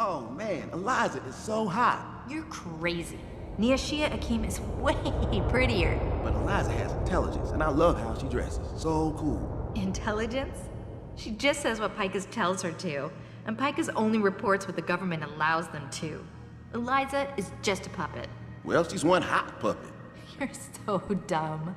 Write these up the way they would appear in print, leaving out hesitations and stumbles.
Oh man, Eliza is so hot. You're crazy. Niashia Akeem is way prettier. But Eliza has intelligence, and I love how she dresses. So cool. Intelligence? She just says what Pikus tells her to, and Pikus only reports what the government allows them to. Eliza is just a puppet. Well, she's one hot puppet. You're so dumb.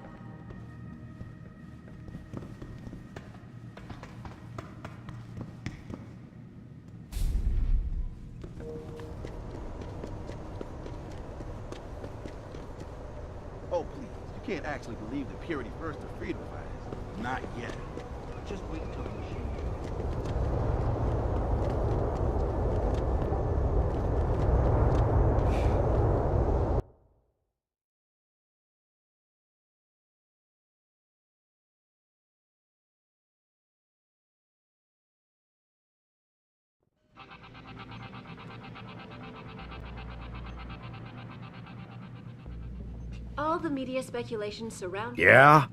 Oh, please. You can't actually believe the Purity First or Freedom Fighters. Not yet. Just wait until you see me. All the media speculation surrounding... Yeah?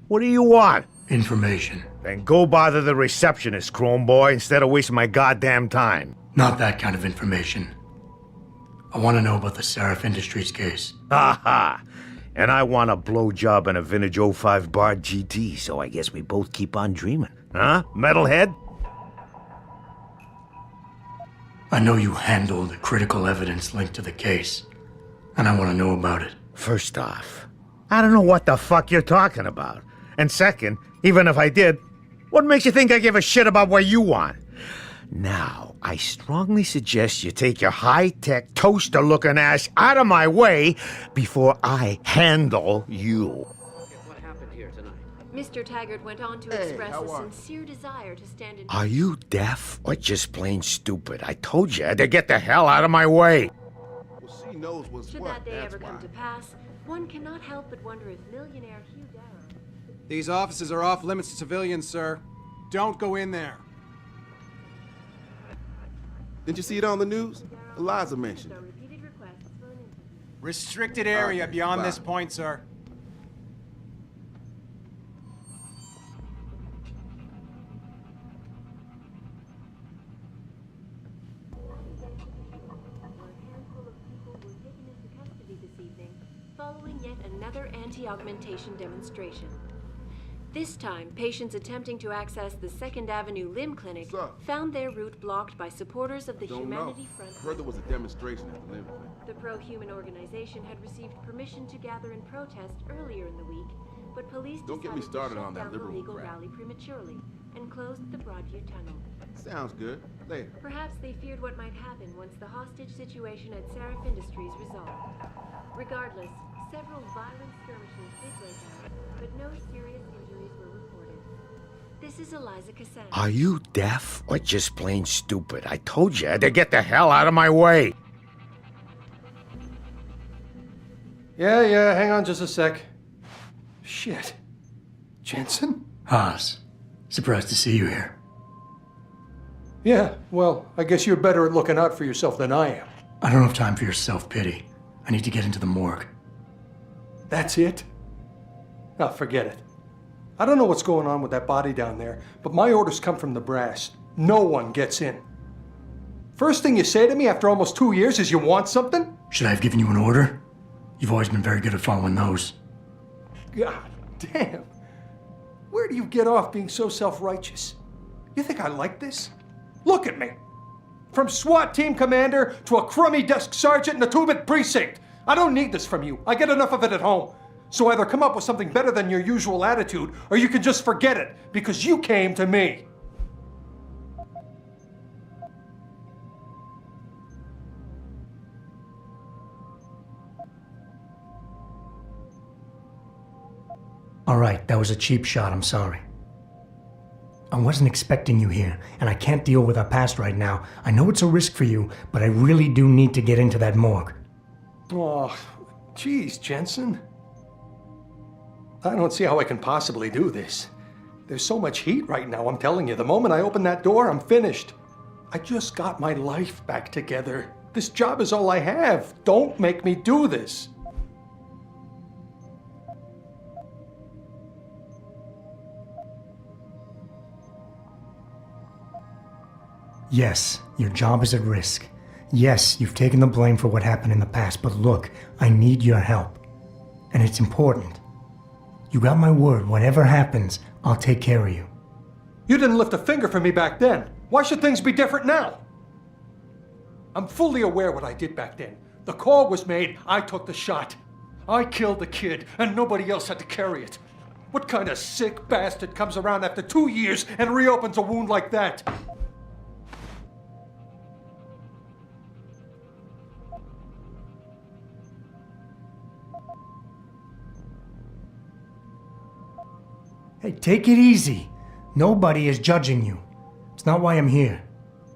What do you want? Information. Then go bother the receptionist, Chrome Boy, instead of wasting my goddamn time. Not that kind of information. I want to know about the Seraph Industries case. Ha ha! And I want a blowjob and a vintage '05 Bard GT, so I guess we both keep on dreaming. Huh, metalhead? I know you handled critical evidence linked to the case, and I want to know about it. First off, I don't know what the fuck you're talking about. And second, even if I did, what makes you think I give a shit about what you want? Now, I strongly suggest you take your high-tech, toaster-looking ass out of my way before I handle you. What happened here tonight? Mr. Taggart went on to express a sincere desire to stand in... Are you deaf or just plain stupid? I told you to get the hell out of my way. Well, she knows what's Should what, that day that's ever come why. to pass, one cannot help but wonder if millionaire Hugh Darrow... These offices are off limits to civilians, sir. Don't go in there. Didn't you see it on the news? Eliza mentioned it. repeated requests for an interview. Restricted area Okay, beyond bye. this point, sir. Where a handful of people were taken into custody this evening following yet another anti-augmentation demonstration. This time, patients attempting to access the 2nd Avenue Limb Clinic Sir. found their route blocked by supporters of the Don't know. Humanity Front. Heard there was a demonstration at the Limb Clinic. The pro-human organization had received permission to gather in protest earlier in the week, but police Don't get me decided started to shut on that down the liberal legal crap. rally prematurely and closed the Broadview Tunnel. Sounds good. Later. Perhaps they feared what might happen once the hostage situation at Seraph Industries resolved. Regardless, several violent skirmishes did break out, but no serious injuries were reported. This is Eliza Cassandra. Are you deaf or just plain stupid? I told you to get the hell out of my way. Yeah, hang on just a sec. Shit. Jensen? Haas, surprised to see you here. Yeah, well, I guess you're better at looking out for yourself than I am. I don't have time for your self-pity. I need to get into the morgue. That's it? Oh, forget it. I don't know what's going on with that body down there, but my orders come from the brass. No one gets in. First thing you say to me after almost 2 years is you want something? Should I have given you an order? You've always been very good at following those. God damn. Where do you get off being so self-righteous? You think I like this? Look at me. From SWAT team commander to a crummy desk sergeant in the 2-bit precinct. I don't need this from you. I get enough of it at home. So either come up with something better than your usual attitude, or you can just forget it, because you came to me. All right, that was a cheap shot, I'm sorry. I wasn't expecting you here, and I can't deal with our past right now. I know it's a risk for you, but I really do need to get into that morgue. Oh, geez, Jensen. I don't see how I can possibly do this. There's so much heat right now, I'm telling you. The moment I open that door, I'm finished. I just got my life back together. This job is all I have. Don't make me do this. Yes, your job is at risk. Yes, you've taken the blame for what happened in the past, but look, I need your help. And it's important. You got my word, whatever happens, I'll take care of you. You didn't lift a finger for me back then. Why should things be different now? I'm fully aware what I did back then. The call was made, I took the shot. I killed the kid, and nobody else had to carry it. What kind of sick bastard comes around after 2 years and reopens a wound like that? Hey, take it easy. Nobody is judging you. It's not why I'm here.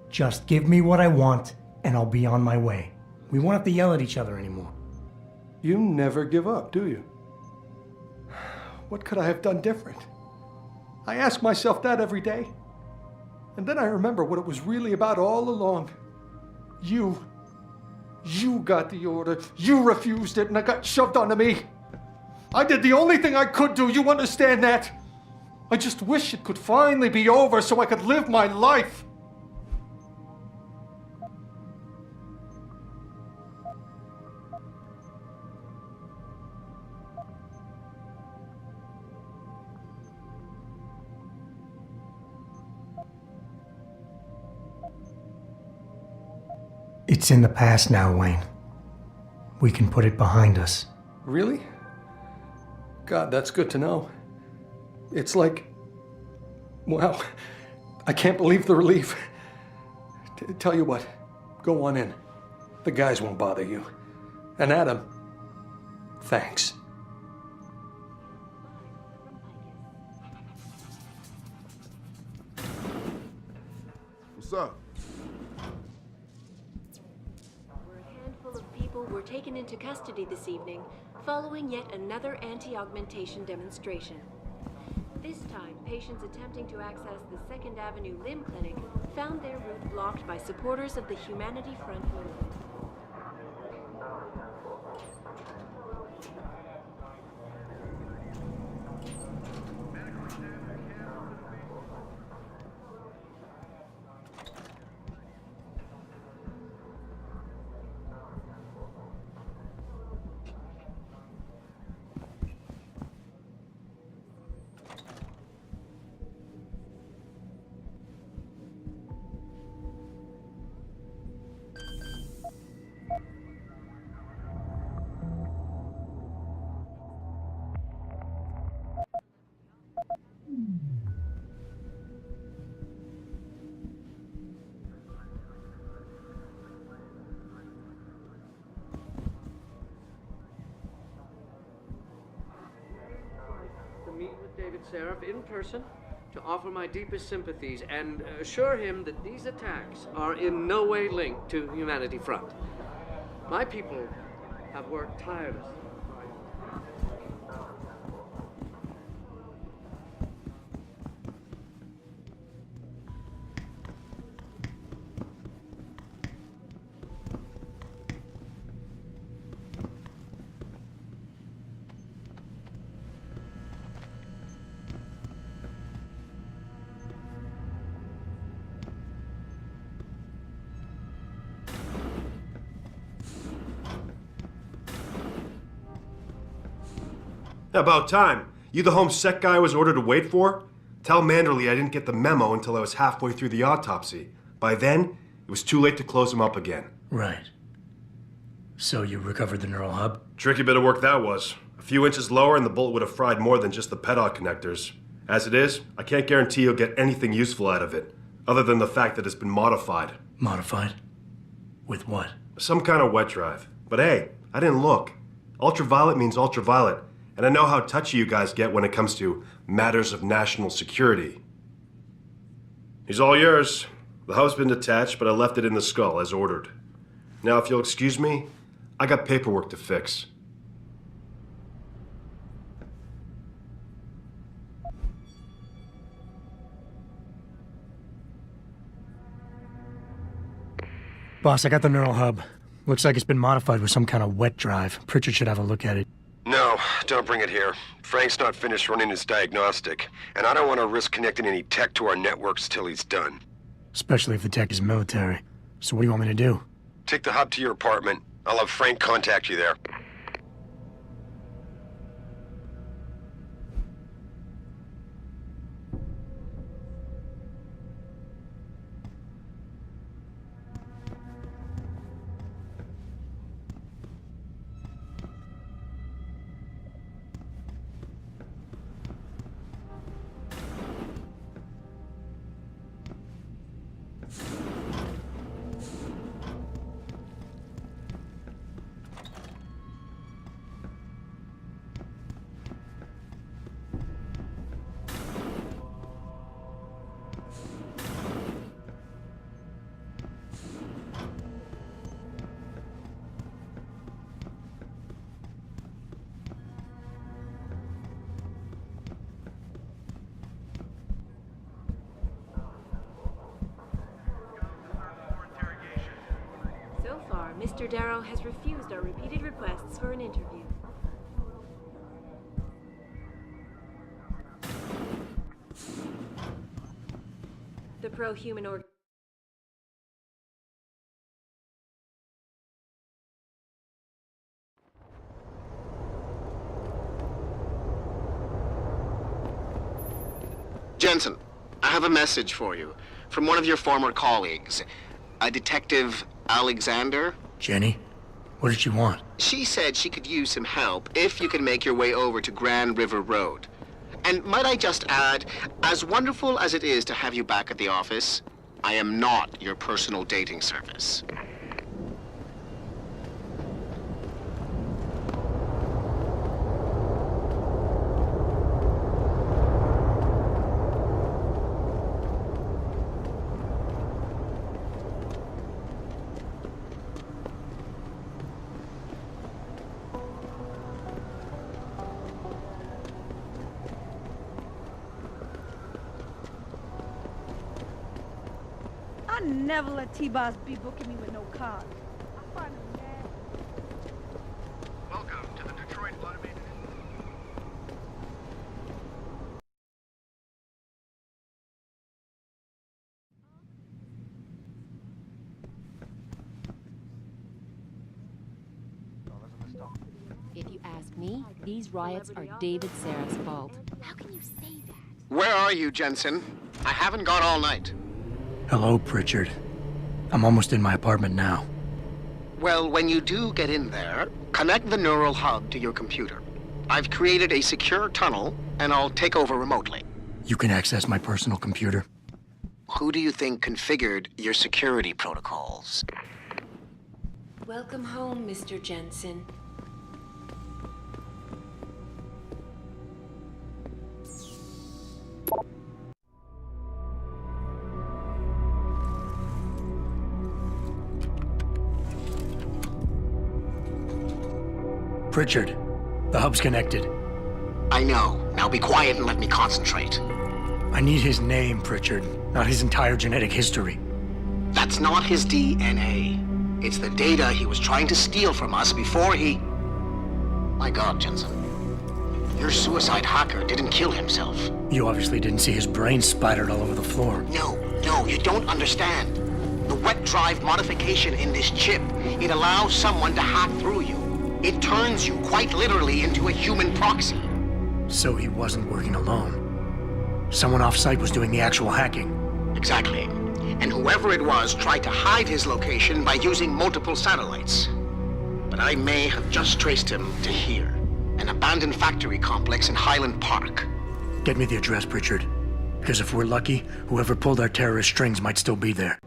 Just give me what I want, and I'll be on my way. We won't have to yell at each other anymore. You never give up, do you? What could I have done different? I ask myself that every day. And then I remember what it was really about all along. You got the order. You refused it, and it got shoved onto me. I did the only thing I could do. You understand that? I just wish it could finally be over so I could live my life. It's in the past now, Wayne. We can put it behind us. Really? God, that's good to know. It's like, wow, I can't believe the relief. Tell you what, go on in. The guys won't bother you. And Adam, thanks. What's up? A handful of people were taken into custody this evening following yet another anti-augmentation demonstration. This time, patients attempting to access the 2nd Avenue Limb Clinic found their route blocked by supporters of the Humanity Front movement. Meet with David Seraph in person to offer my deepest sympathies and assure him that these attacks are in no way linked to Humanity Front. My people have worked tirelessly. About time. You the home sec guy I was ordered to wait for? Tell Manderley I didn't get the memo until I was halfway through the autopsy. By then, it was too late to close him up again. Right. So you recovered the neural hub? Tricky bit of work that was. A few inches lower and the bullet would have fried more than just the pedal connectors. As it is, I can't guarantee you'll get anything useful out of it, other than the fact that it's been modified. Modified? With what? Some kind of wet drive. But hey, I didn't look. Ultraviolet means ultraviolet. And I know how touchy you guys get when it comes to matters of national security. He's all yours. The hub's been detached, but I left it in the skull as ordered. Now, if you'll excuse me, I got paperwork to fix. Boss, I got the neural hub. Looks like it's been modified with some kind of wet drive. Pritchard should have a look at it. No, don't bring it here. Frank's not finished running his diagnostic, and I don't want to risk connecting any tech to our networks till he's done. especially if the tech is military. So what do you want me to do? Take the hub to your apartment. I'll have Frank contact you there. So far, Mr. Darrow has refused our repeated requests for an interview. The pro-human org... Jensen, I have a message for you from one of your former colleagues, a Detective Alexander. Jenny? What did she want? She said she could use some help if you can make your way over to Grand River Road. And might I just add, as wonderful as it is to have you back at the office, I am not your personal dating service. I never let T-Boss be booking me with no card. I find him mad. Welcome to the Detroit Automated... If you ask me, these riots are David Seraph's fault. How can you say that? Where are you, Jensen? I haven't gone all night. Hello, Pritchard. I'm almost in my apartment now. Well, when you do get in there, connect the neural hub to your computer. I've created a secure tunnel, and I'll take over remotely. You can access my personal computer. Who do you think configured your security protocols? Welcome home, Mr. Jensen. Pritchard, the hub's connected. I know. Now be quiet and let me concentrate. I need his name, Pritchard, not his entire genetic history. That's not his DNA. It's the data he was trying to steal from us before he... My God, Jensen. Your suicide hacker didn't kill himself. You obviously didn't see his brain splattered all over the floor. No, you don't understand. The wet drive modification in this chip, it allows someone to hack through you. It turns you quite literally into a human proxy. So he wasn't working alone. Someone off-site was doing the actual hacking. Exactly. And whoever it was tried to hide his location by using multiple satellites. But I may have just traced him to here, an abandoned factory complex in Highland Park. Get me the address, Pritchard. Because if we're lucky, whoever pulled our terrorist strings might still be there.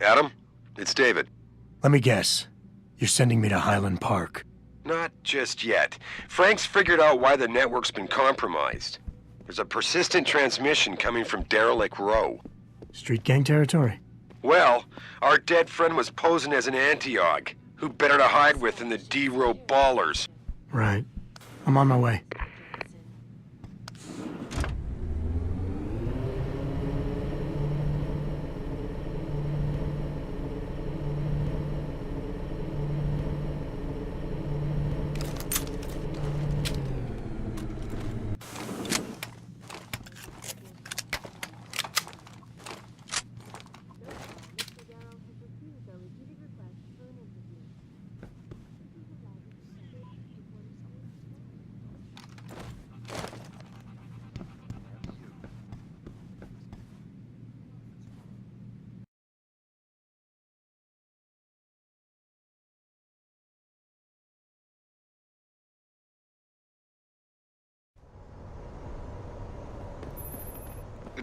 Adam, it's David. Let me guess. You're sending me to Highland Park. Not just yet. Frank's figured out why the network's been compromised. There's a persistent transmission coming from Derelict Row. Street gang territory? Well, our dead friend was posing as an Antioch. Who better to hide with than the D-Row ballers? Right. I'm on my way.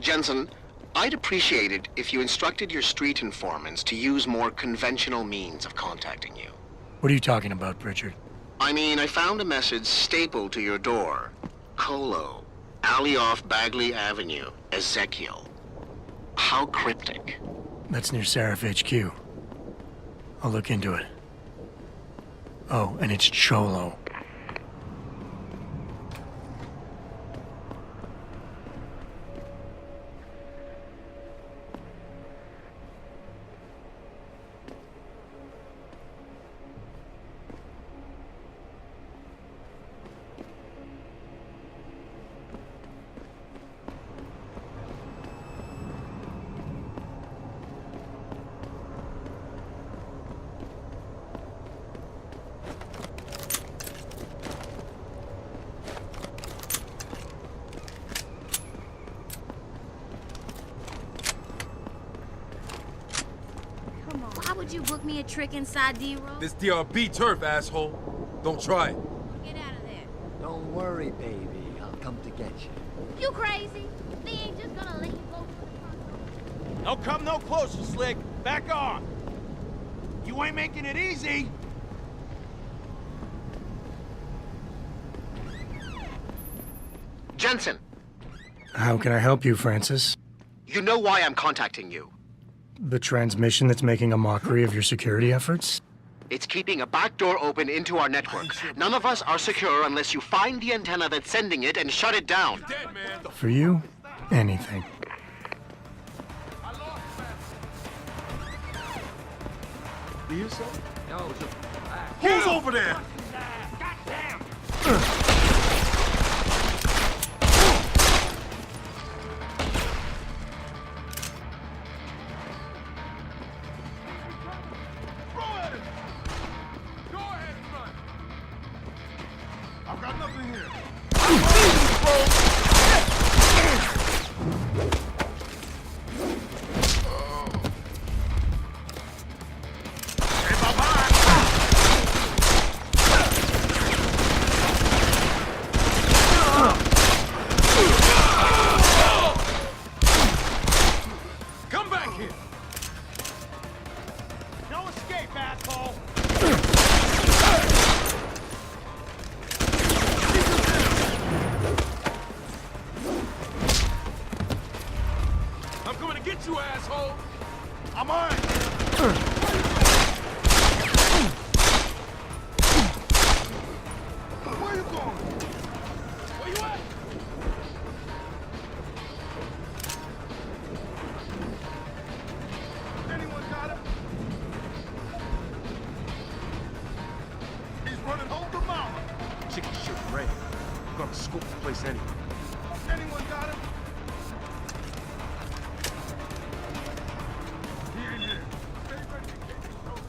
Jensen, I'd appreciate it if you instructed your street informants to use more conventional means of contacting you. What are you talking about, Pritchard? I mean, I found a message stapled to your door. Colo, alley off Bagley Avenue, Ezekiel. How cryptic. That's near Seraph HQ. I'll look into it. Oh, and it's Cholo. Why would you book me a trick inside D-Road? This DRB turf, asshole. Don't try it. Get out of there. Don't worry, baby. I'll come to get you. You crazy? They ain't just gonna let you go through the front door. Don't come no closer, Slick. Back off. You ain't making it easy. Jensen, How can I help you, Francis? you know why I'm contacting you. The transmission that's making a mockery of your security efforts? It's keeping a back door open into our network. None of us are secure unless you find the antenna that's sending it and shut it down. For you, anything. You so? No, it's Who's over there? I've got nothing here. Come back here. No escape, asshole. I'm coming to get you, asshole. I'm on. Where you going? Where you at? Anyone got him? He's running home to mama. Chicken shit red. I'm gonna scoop the place anyway. Anyone got him? He ain't here. Stay ready to kick his shoulder.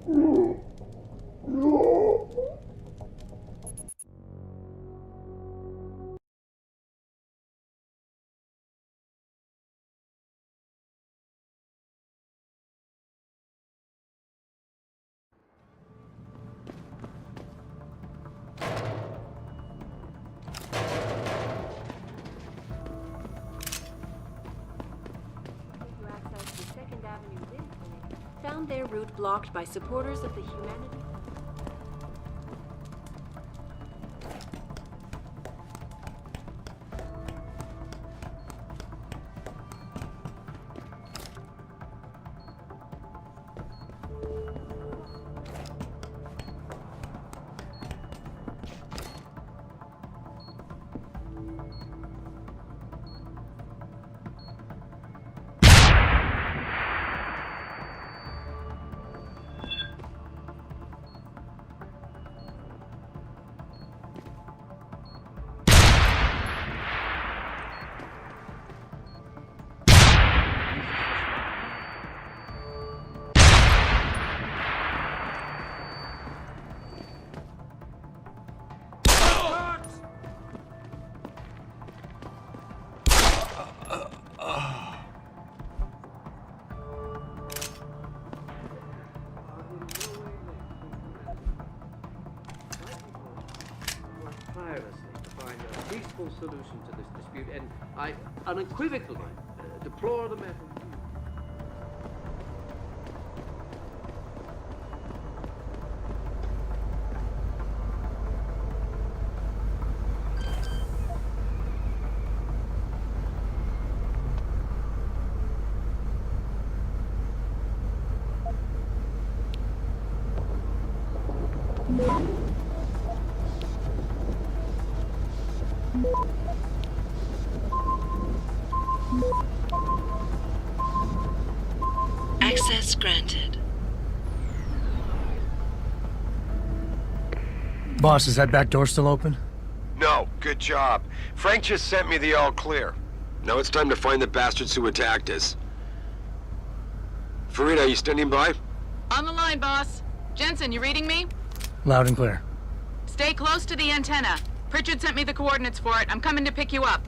To access the Second Avenue Clinic found their route blocked by supporters of the humanity. Tirelessly to find a peaceful solution to this dispute, and I unequivocally deplore the method. Access granted. Boss, is that back door still open? No, good job. Frank just sent me the all clear. Now it's time to find the bastards who attacked us. Farida, you standing by? On the line, boss. Jensen, you reading me? Loud and clear. Stay close to the antenna. Pritchard sent me the coordinates for it. I'm coming to pick you up.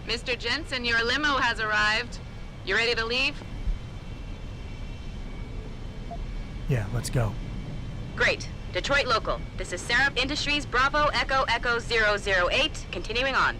Mr. Jensen, your limo has arrived. You ready to leave? Yeah, let's go. Great. Detroit local. This is Seraph Industries Bravo Echo Echo 008. Continuing on.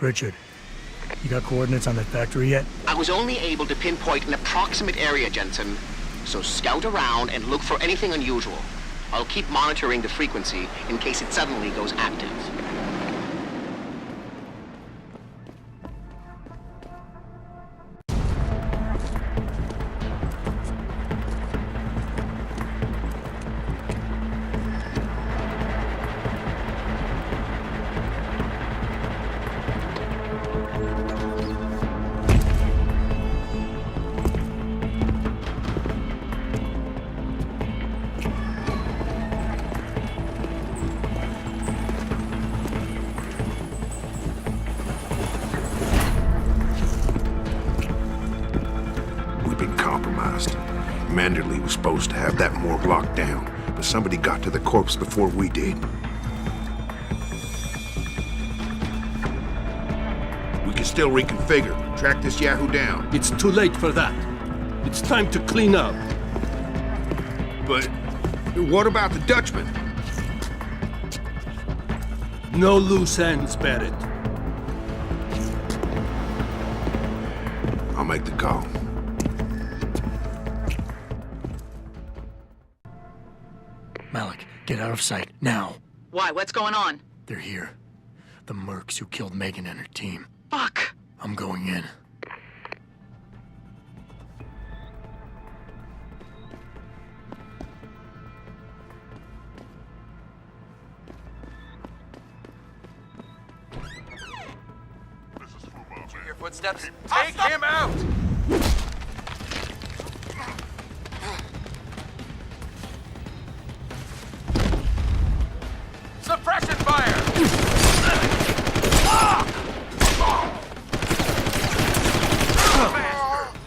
Richard, you got coordinates on that factory yet? I was only able to pinpoint an approximate area, Jensen. So scout around and look for anything unusual. I'll keep monitoring the frequency in case it suddenly goes active. Commander Lee was supposed to have that morgue locked down, but somebody got to the corpse before we did. We can still reconfigure, track this Yahoo down. It's too late for that. It's time to clean up. But what about the Dutchman? No loose ends, Barrett. I'll make the call. Malik, get out of sight, now. Why? What's going on? They're here. The mercs who killed Megan and her team. Fuck! I'm going in. Your footsteps. Take him out! Suppression fire!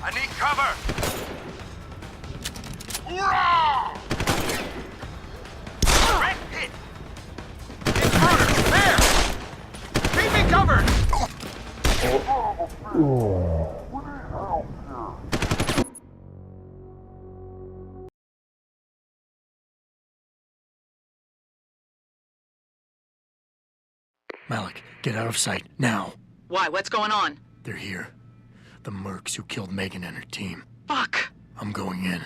I need cover! Red hit! Intruder! There! Keep me covered! Malik, get out of sight, now. Why? What's going on? They're here. The mercs who killed Megan and her team. Fuck! I'm going in.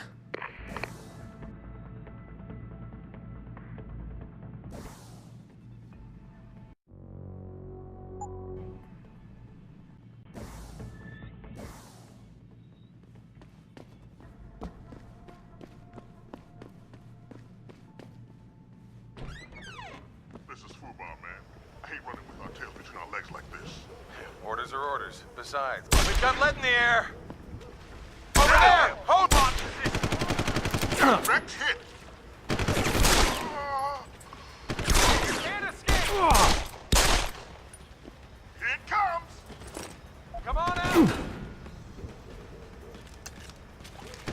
Orders are orders. Besides, we've got lead in the air. Over there! Hold on! Rex hit! Can't escape! Here it comes! Come on out!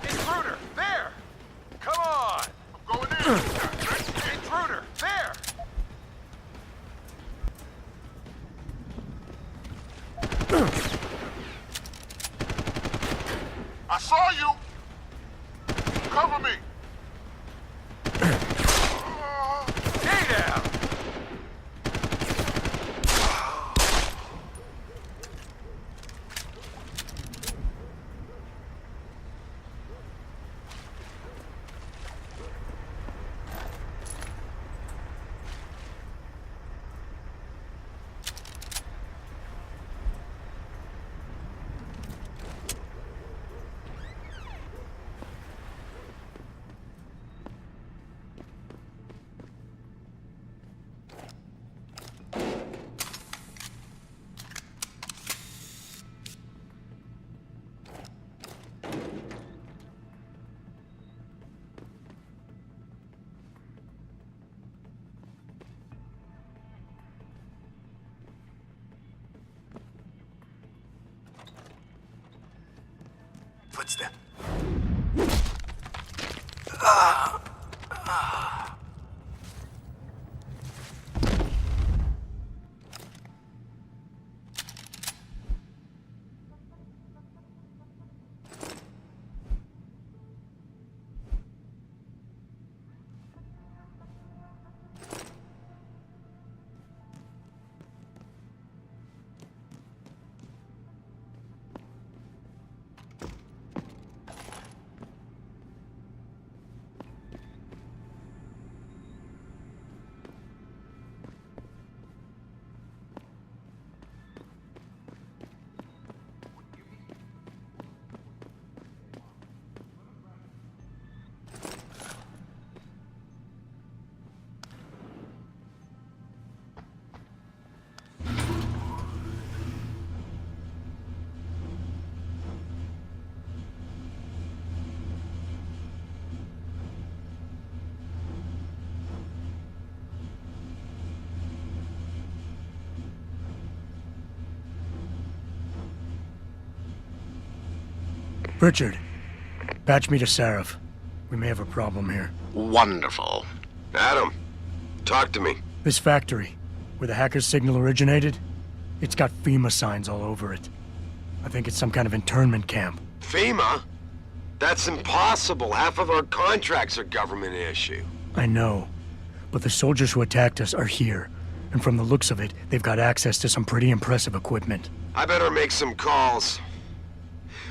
Intruder! There! Come on! I'm going in! Intruder! There! I saw you! Cover me! Stay down! Footstep. Richard, patch me to Sarif. We may have a problem here. Wonderful. Adam, talk to me. This factory, where the hacker's signal originated, it's got FEMA signs all over it. I think it's some kind of internment camp. FEMA? That's impossible. Half of our contracts are government issue. I know, but the soldiers who attacked us are here. And from the looks of it, they've got access to some pretty impressive equipment. I better make some calls.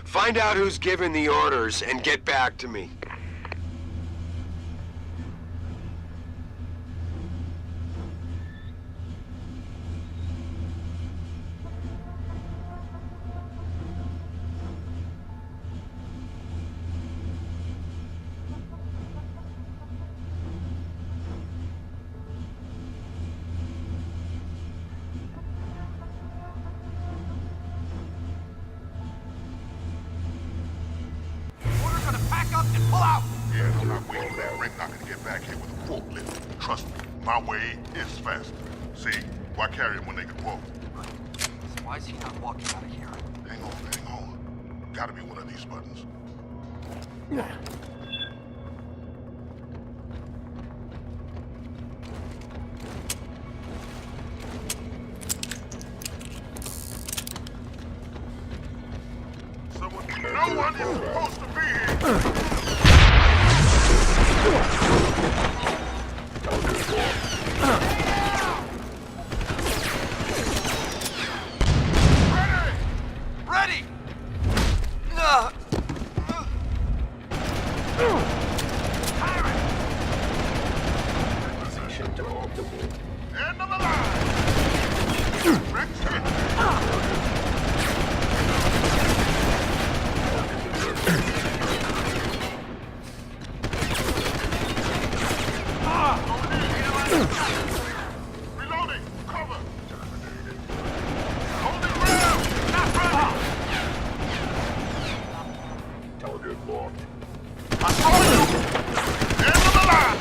Find out who's giving the orders and get back to me. Yeah, I'm not waiting for that ring knocker to get back here with a forklift. Trust me, my way is faster. See, why carry him when they can walk? So why is he not walking out of here? Hang on. Gotta be one of these buttons. No one is supposed to be here! Ready! End of the line! Rex hit! Reloading! Cover! Holding ground! Not running! Target locked. I saw you! End of the line!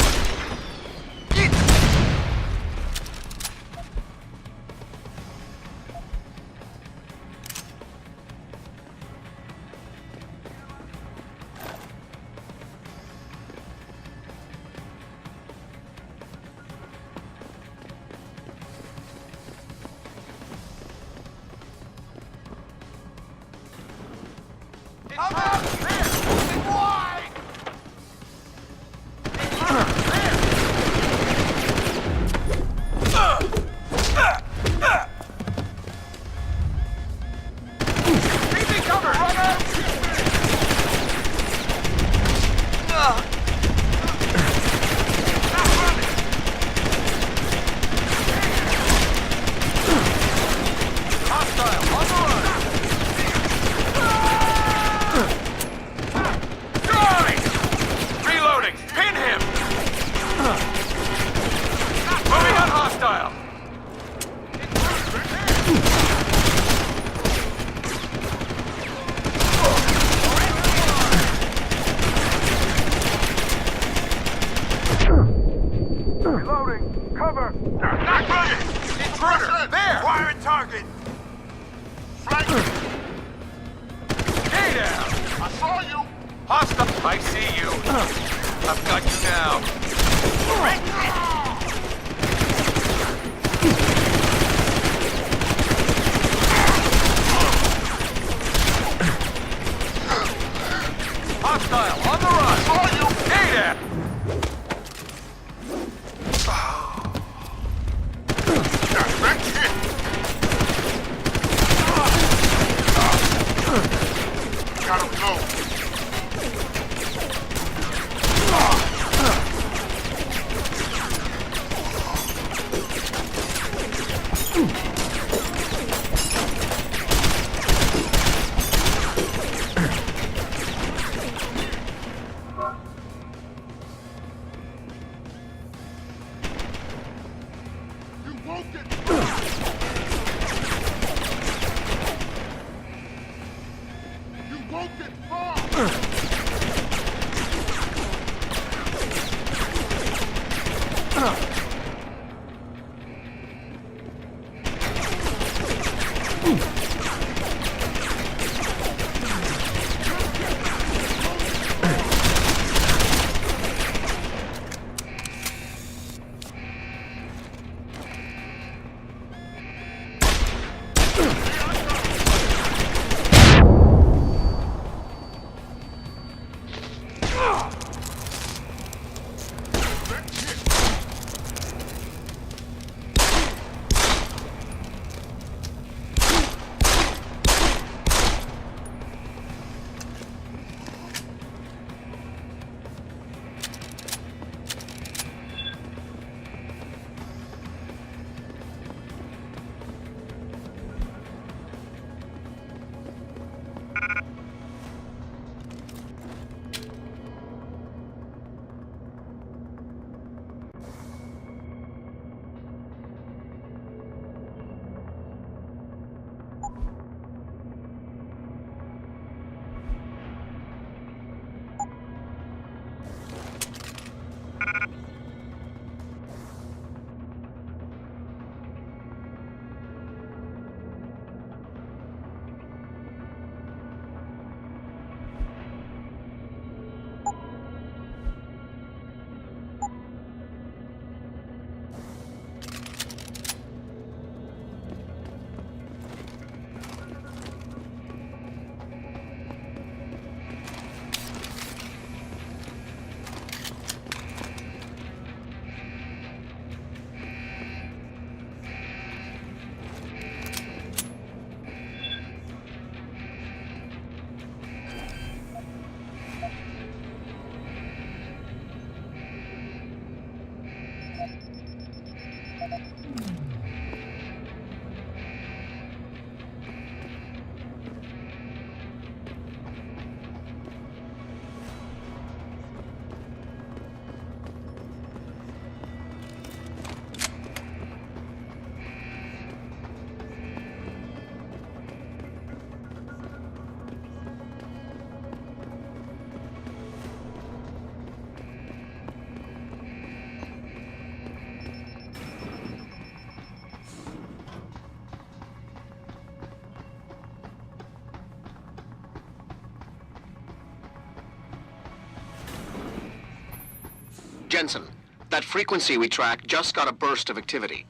Jensen, that frequency we tracked just got a burst of activity.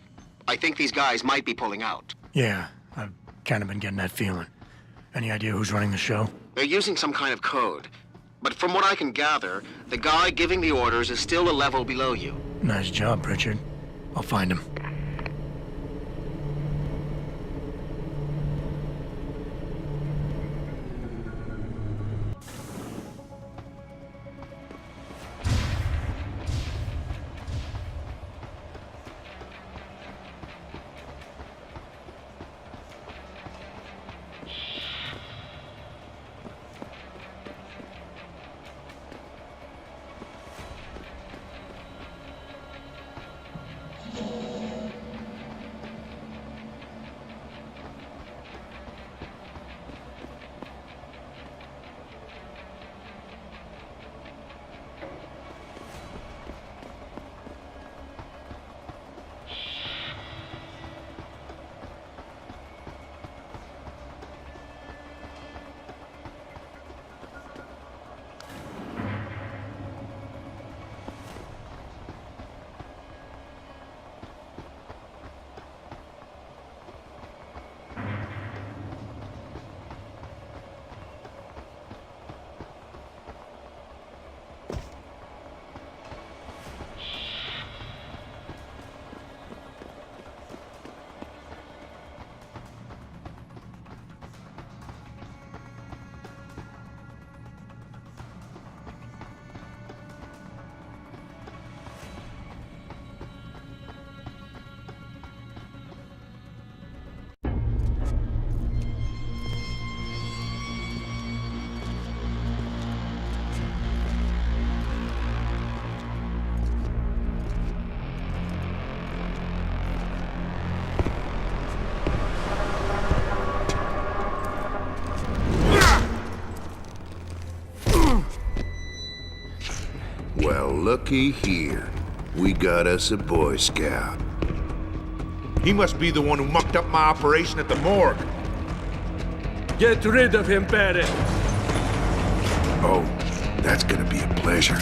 I think these guys might be pulling out. Yeah, I've kind of been getting that feeling. Any idea who's running the show? They're using some kind of code. But from what I can gather, the guy giving the orders is still a level below you. Nice job, Pritchard. I'll find him. Well, looky here. We got us a Boy Scout. He must be the one who mucked up my operation at the morgue. Get rid of him, Barrett. Oh, that's gonna be a pleasure.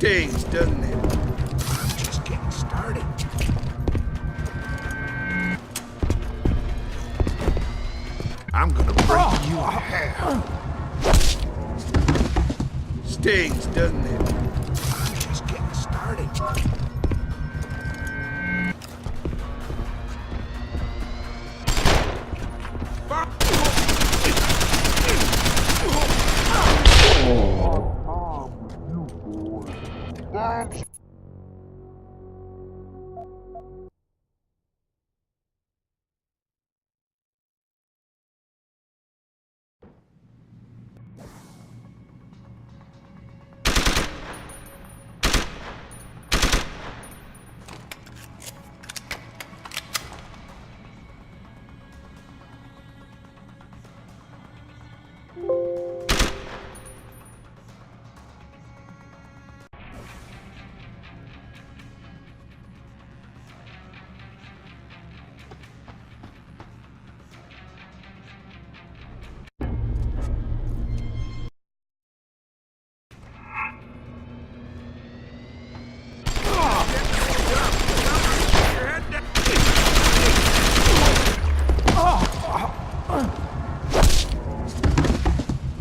Stings, doesn't it? I'm just getting started. I'm gonna break you in half. Stings, doesn't it? I'm just getting started.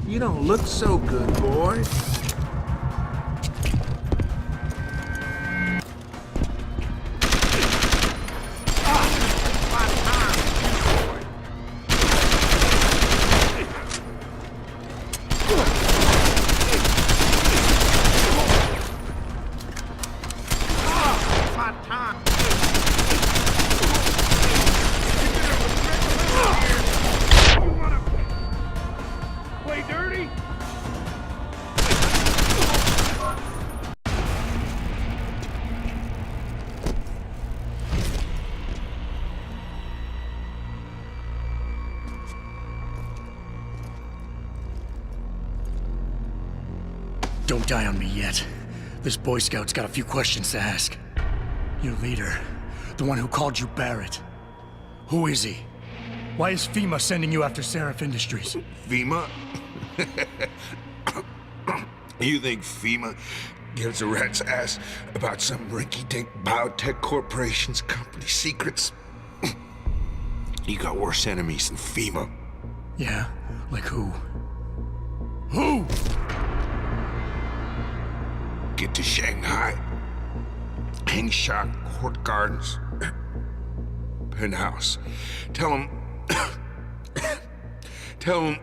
You don't look so good, boy. Play dirty? Don't die on me yet. This Boy Scout's got a few questions to ask. Your leader, the one who called you Barrett. Who is he? Why is FEMA sending you after Seraph Industries? FEMA? You think FEMA gives a rat's ass about some rinky-dink biotech corporation's company secrets? You got worse enemies than FEMA. Yeah? Like who? Who? Get to Shanghai. Hengsha Court Gardens. Penthouse. Tell him... Tell him...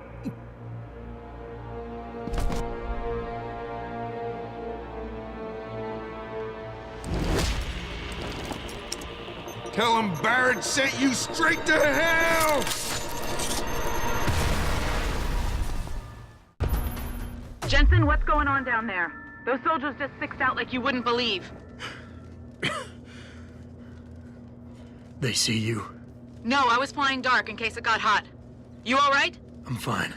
Tell him Barrett sent you straight to hell! Jensen, what's going on down there? Those soldiers just sixed out like you wouldn't believe. They see you? No, I was flying dark in case it got hot. You all right? I'm fine.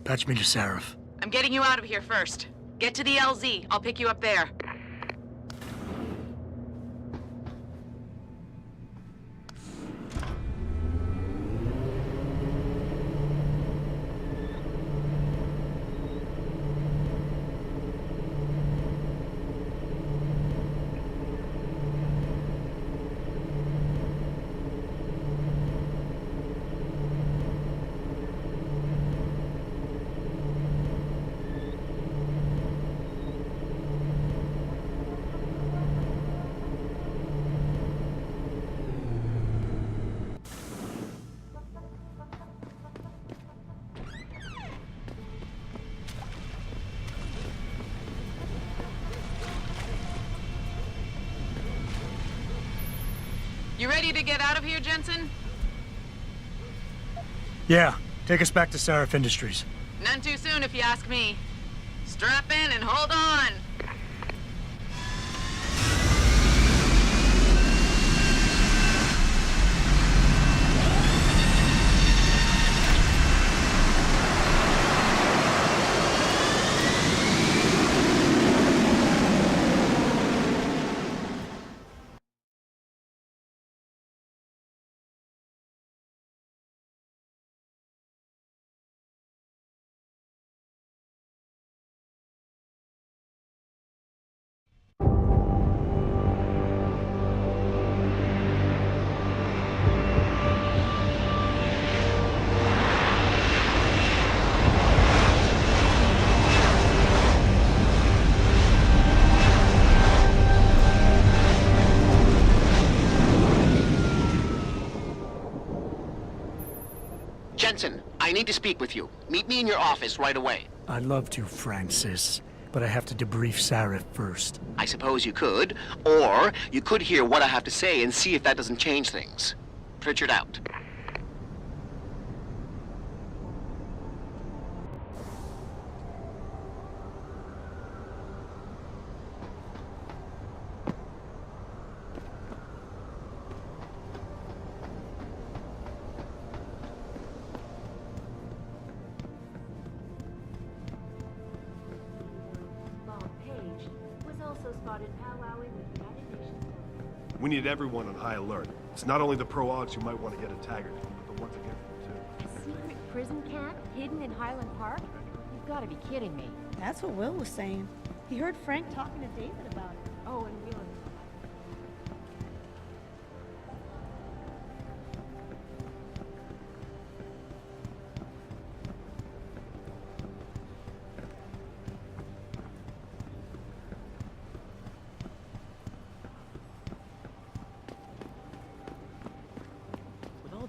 Patch me to Seraph. I'm getting you out of here first. Get to the LZ. I'll pick you up there. You ready to get out of here, Jensen? Yeah, take us back to Seraph Industries. None too soon, if you ask me. Strap in and hold on. need to speak with you. Meet me in your office right away. I'd love to, Francis, but I have to debrief Sarif first. I suppose you could, or you could hear what I have to say and see if that doesn't change things. Pritchard out. We need everyone on high alert. It's not only the pro-augs who might want to get a Taggart, but the ones against them too. A secret prison camp hidden in Highland Park? You've got to be kidding me. That's what Will was saying. He heard Frank talking to David about it. Oh, and Wheeler.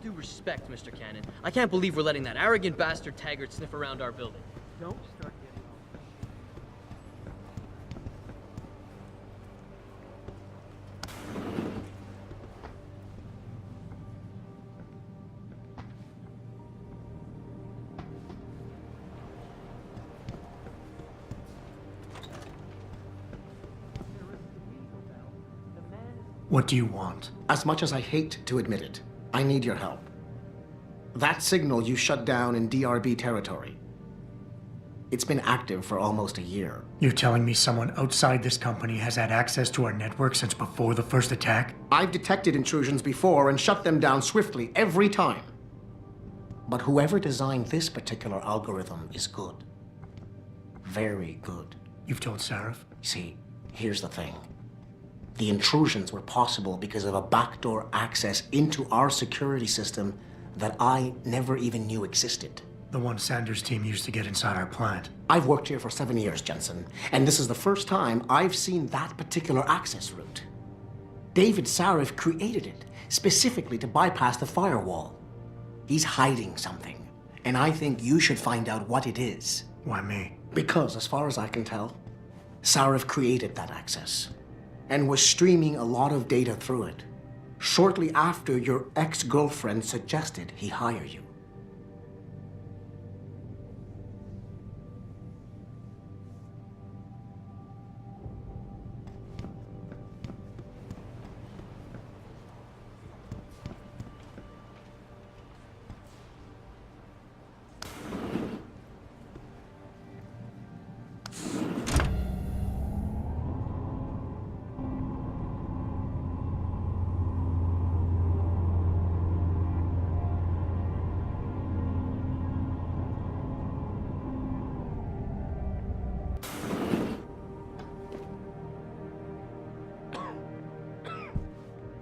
Due respect, Mr. Cannon, I can't believe we're letting that arrogant bastard Taggart sniff around our building. Don't start getting What do you want? As much as I hate to admit it, I need your help. That signal you shut down in DRB territory. It's been active for almost a year. You're telling me someone outside this company has had access to our network since before the first attack? I've detected intrusions before and shut them down swiftly every time. But whoever designed this particular algorithm is good. Very good. You've told Sarif? See, here's the thing. The intrusions were possible because of a backdoor access into our security system that I never even knew existed. The one Sanders' team used to get inside our plant. I've worked here for 7 years, Jensen, and this is the first time I've seen that particular access route. David Sarif created it specifically to bypass the firewall. He's hiding something, and I think you should find out what it is. Why me? Because, as far as I can tell, Sarif created that access and was streaming a lot of data through it shortly after your ex-girlfriend suggested he hire you.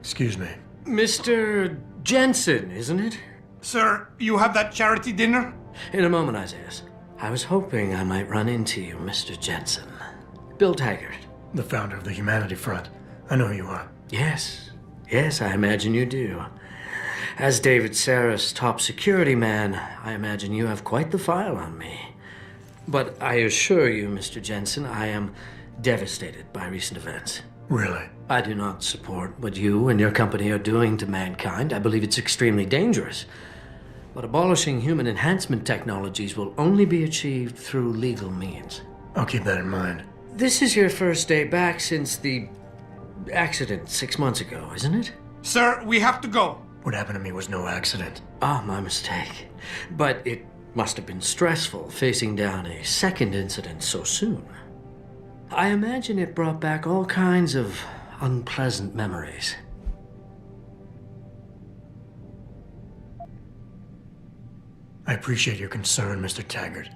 Excuse me. Mr. Jensen, isn't it? Sir, you have that charity dinner? In a moment, Isaiah. I was hoping I might run into you, Mr. Jensen. Bill Taggart. The founder of the Humanity Front. I know who you are. Yes. Yes, I imagine you do. As David Sarif's top security man, I imagine you have quite the file on me. But I assure you, Mr. Jensen, I am devastated by recent events. Really? I do not support what you and your company are doing to mankind. I believe it's extremely dangerous. But abolishing human enhancement technologies will only be achieved through legal means. I'll keep that in mind. This is your first day back since the accident 6 months ago, isn't it? Sir, we have to go. What happened to me was no accident. Ah, my mistake. But it must have been stressful facing down a second incident so soon. I imagine it brought back all kinds of unpleasant memories. I appreciate your concern, Mr. Taggart,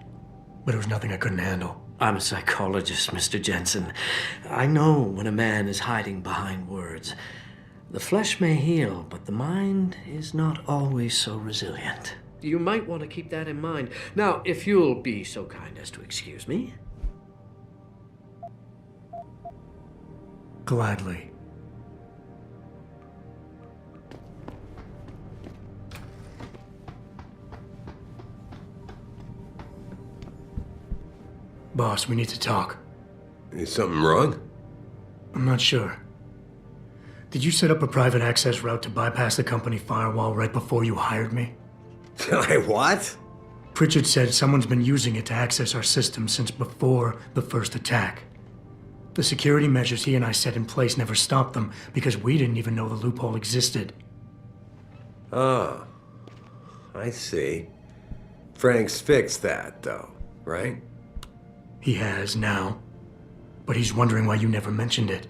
but it was nothing I couldn't handle. I'm a psychologist, Mr. Jensen. I know when a man is hiding behind words. The flesh may heal, but the mind is not always so resilient. You might want to keep that in mind. Now, if you'll be so kind as to excuse me. Gladly. Boss, we need to talk. Is something wrong? I'm not sure. Did you set up a private access route to bypass the company firewall right before you hired me? What? Pritchard said someone's been using it to access our system since before the first attack. The security measures he and I set in place never stopped them because we didn't even know the loophole existed. Oh, I see. Frank's fixed that, though, right? He has now, but he's wondering why you never mentioned it.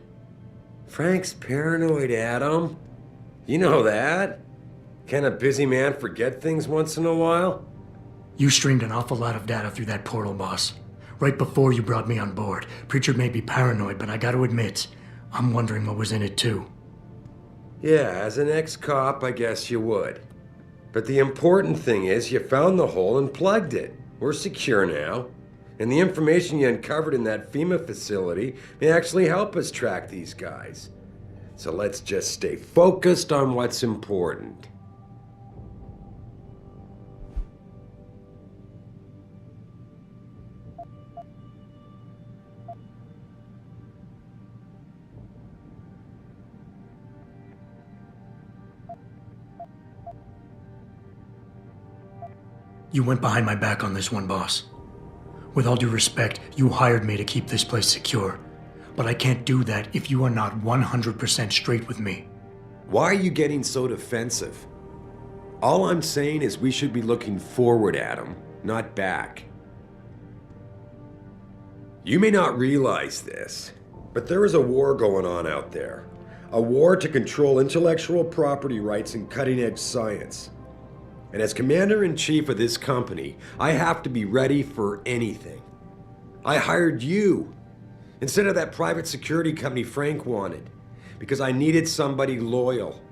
Frank's paranoid, Adam. You know that. Can a busy man forget things once in a while? You streamed an awful lot of data through that portal, boss. Right before you brought me on board. Pritchard may be paranoid, but I gotta admit, I'm wondering what was in it too. Yeah, as an ex-cop, I guess you would. But the important thing is you found the hole and plugged it. We're secure now. And the information you uncovered in that FEMA facility may actually help us track these guys. So let's just stay focused on what's important. You went behind my back on this one, boss. With all due respect, you hired me to keep this place secure. But I can't do that if you are not 100% straight with me. Why are you getting so defensive? All I'm saying is we should be looking forward, Adam, not back. You may not realize this, but there is a war going on out there. A war to control intellectual property rights and cutting-edge science. And as commander-in-chief of this company, I have to be ready for anything. I hired you instead of that private security company Frank wanted because I needed somebody loyal,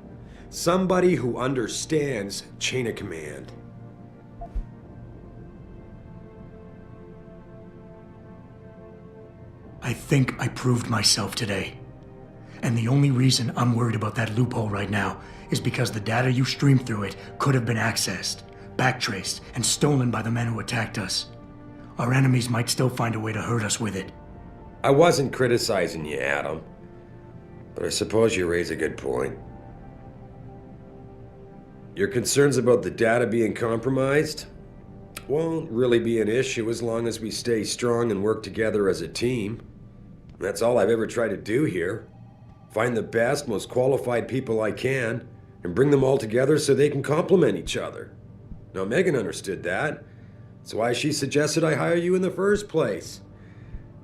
somebody who understands chain of command. I think I proved myself today. And the only reason I'm worried about that loophole right now is because the data you streamed through it could have been accessed, backtraced, and stolen by the men who attacked us. Our enemies might still find a way to hurt us with it. I wasn't criticizing you, Adam, but I suppose you raise a good point. Your concerns about the data being compromised won't really be an issue as long as we stay strong and work together as a team. That's all I've ever tried to do here. Find the best, most qualified people I can, and bring them all together so they can complement each other. Now, Megan understood that. That's why she suggested I hire you in the first place.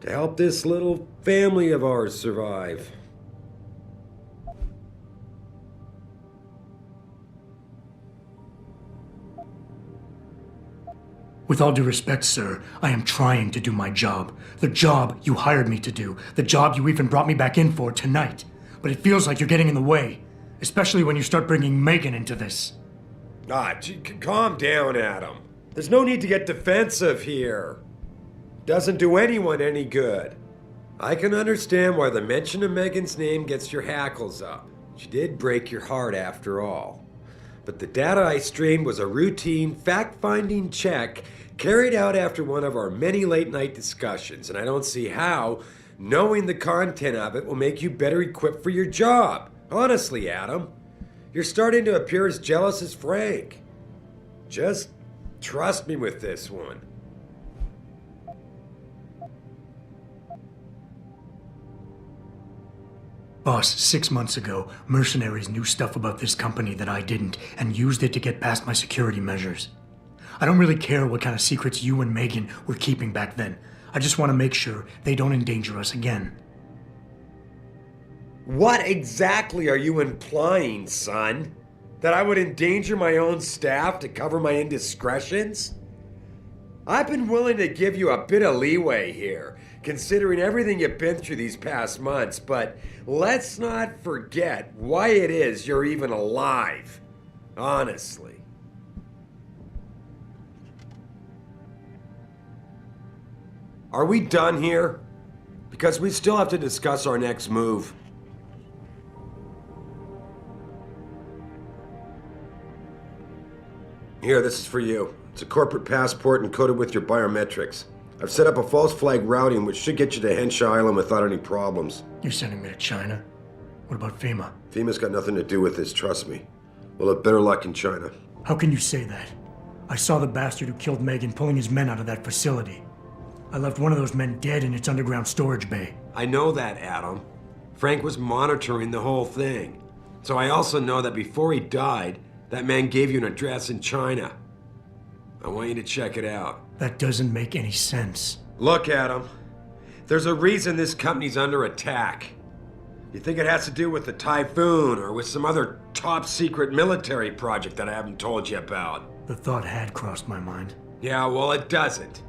To help this little family of ours survive. With all due respect, sir, I am trying to do my job. The job you hired me to do. The job you even brought me back in for tonight. But it feels like you're getting in the way. Especially when you start bringing Megan into this. Calm down, Adam. There's no need to get defensive here. Doesn't do anyone any good. I can understand why the mention of Megan's name gets your hackles up. She did break your heart after all. But the data I streamed was a routine fact-finding check carried out after one of our many late-night discussions, and I don't see how knowing the content of it will make you better equipped for your job. Honestly, Adam, you're starting to appear as jealous as Frank. Just trust me with this one. Boss, 6 months ago, mercenaries knew stuff about this company that I didn't and used it to get past my security measures. I don't really care what kind of secrets you and Megan were keeping back then. I just want to make sure they don't endanger us again. What exactly are you implying, son? That I would endanger my own staff to cover my indiscretions? I've been willing to give you a bit of leeway here, considering everything you've been through these past months, but let's not forget why it is you're even alive. Honestly. Are we done here? Because we still have to discuss our next move. Here, this is for you. It's a corporate passport encoded with your biometrics. I've set up a false flag routing which should get you to Henshaw Island without any problems. You're sending me to China? What about FEMA? FEMA's got nothing to do with this, trust me. We'll have better luck in China. How can you say that? I saw the bastard who killed Megan pulling his men out of that facility. I left one of those men dead in its underground storage bay. I know that, Adam. Frank was monitoring the whole thing. So I also know that before he died, that man gave you an address in China. I want you to check it out. That doesn't make any sense. Look, Adam. There's a reason this company's under attack. You think it has to do with the typhoon or with some other top secret military project that I haven't told you about? The thought had crossed my mind. Yeah, well, it doesn't.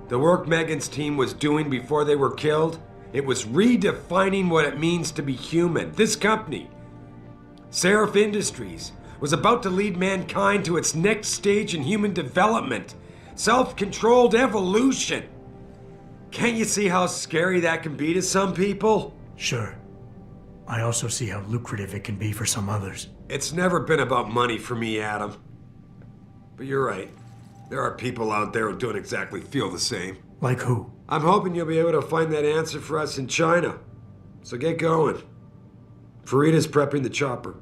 The work Megan's team was doing before they were killed, it was redefining what it means to be human. This company, Seraph Industries, was about to lead mankind to its next stage in human development. Self-controlled evolution. Can't you see how scary that can be to some people? Sure. I also see how lucrative it can be for some others. It's never been about money for me, Adam. But you're right. There are people out there who don't exactly feel the same. Like who? I'm hoping you'll be able to find that answer for us in China. So get going. Farida's prepping the chopper.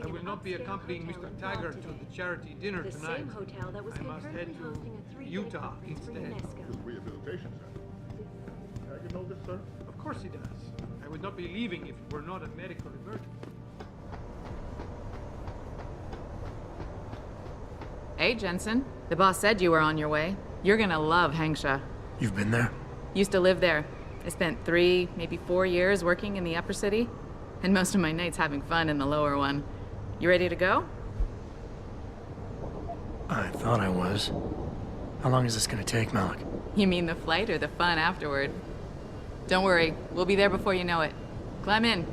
I will not be accompanying Mr. Taggart to the charity dinner the tonight. Same hotel that was I must head to Utah instead. Rehabilitation center. Taggart know this, sir? Of course he does. I would not be leaving if it were not a medical emergency. Hey, Jensen. The boss said you were on your way. You're gonna love Hangsha. You've been there? Used to live there. I spent 3, maybe 4 years working in the upper city, and most of my nights having fun in the lower one. You ready to go? I thought I was. How long is this gonna take, Malik? You mean the flight or the fun afterward? Don't worry, we'll be there before you know it. Climb in.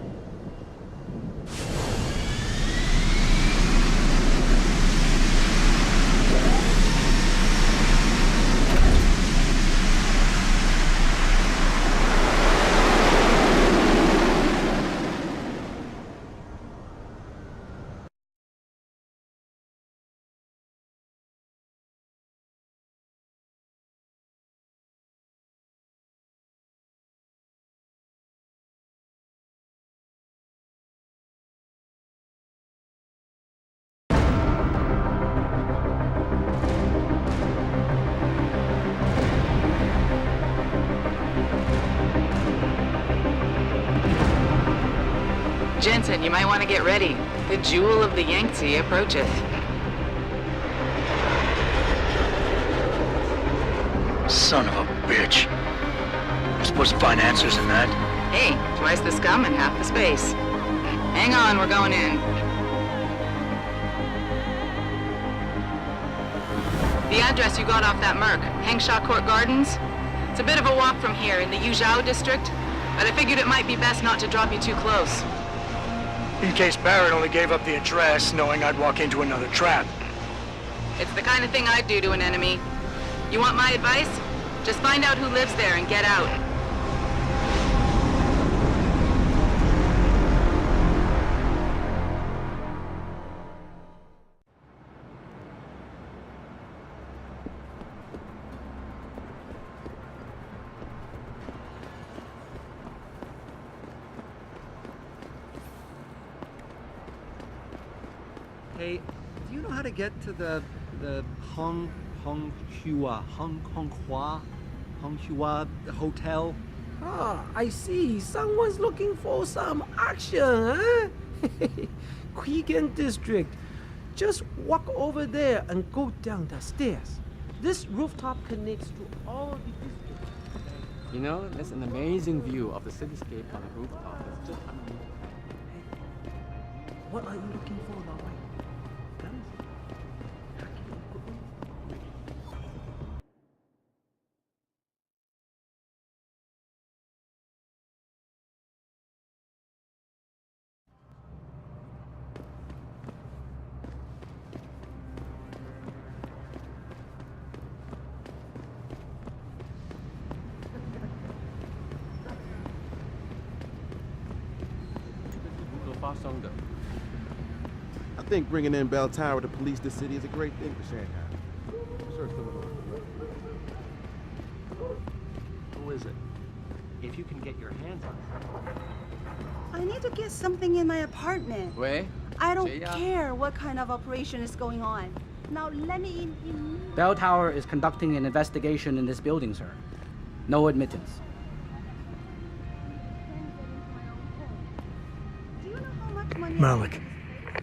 Jensen, you might want to get ready. The jewel of the Yangtze approacheth. Son of a bitch. I'm supposed to find answers in that. Hey, twice the scum and half the space. Hang on, we're going in. The address you got off that Merc, Hangshaw Court Gardens? It's a bit of a walk from here in the Yuzhou district, but I figured it might be best not to drop you too close. In case Barrett only gave up the address, knowing I'd walk into another trap. It's the kind of thing I'd do to an enemy. You want my advice? Just find out who lives there and get out. Hey, do you know how to get to the Honghua Hotel? Ah, I see. Someone's looking for some action, huh? Quigan District. Just walk over there and go down the stairs. This rooftop connects to all the districts. You know, there's an amazing view of the cityscape on the rooftop. It's just unbelievable. What are you looking for, Lawai? I think bringing in Bell Tower to police the city is a great thing for Shanghai. Search the little. Who is it? If you can get your hands on it. I need to get something in my apartment. Wait. I don't care what kind of operation is going on. Now let me in. Bell Tower is conducting an investigation in this building, sir. No admittance. Malik,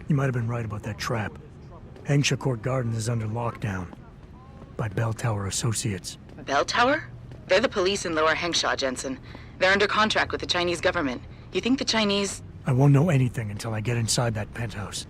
you might have been right about that trap. Hengsha Court Gardens is under lockdown by Bell Tower Associates. Bell Tower? They're the police in Lower Hengsha, Jensen. They're under contract with the Chinese government. You think the Chinese... I won't know anything until I get inside that penthouse.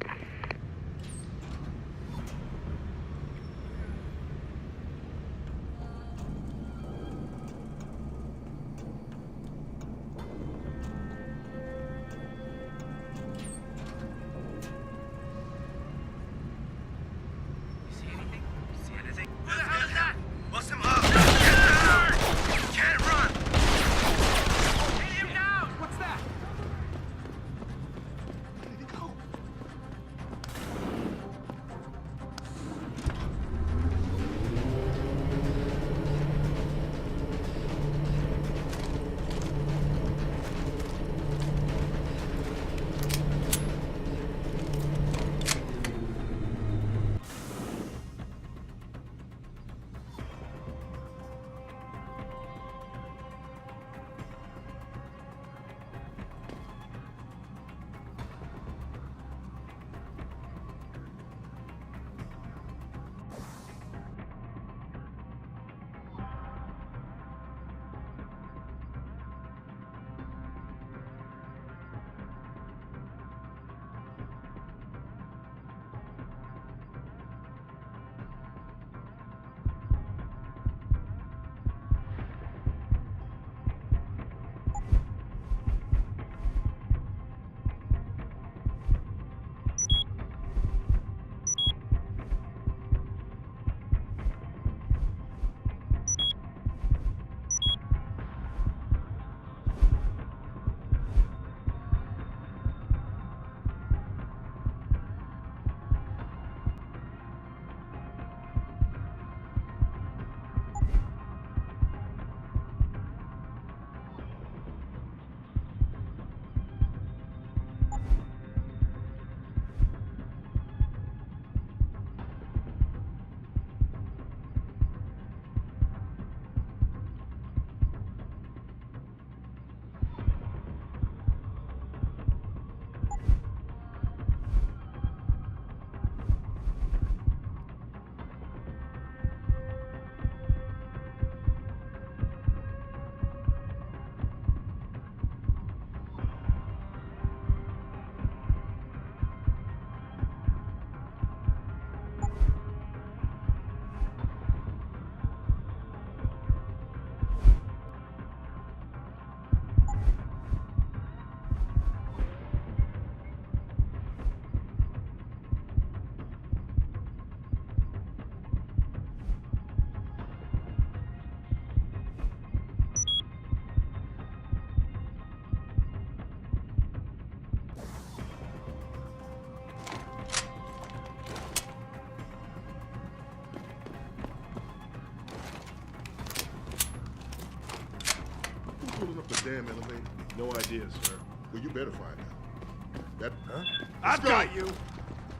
Pulling up the damn elevator? No idea, sir. Well, you better find out. That, huh? I've got you.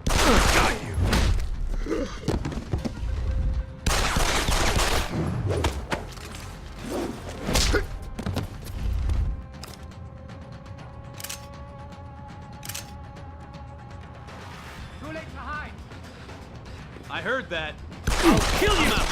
Got you. I heard that. I'll kill you!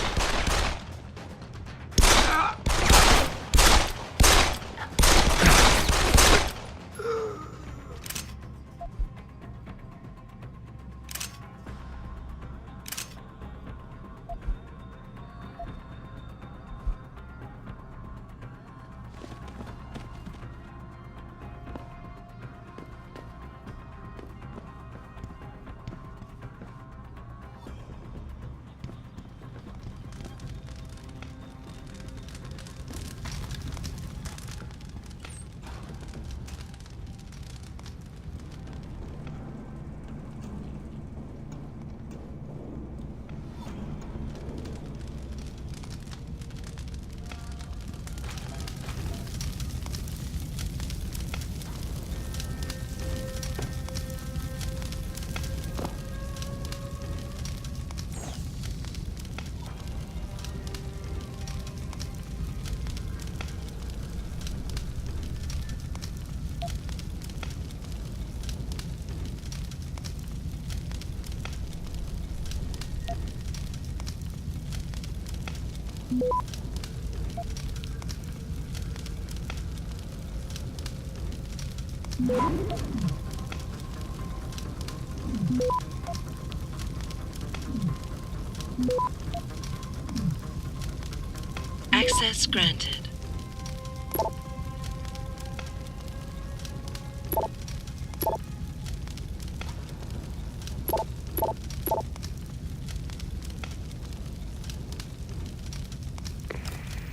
Access granted.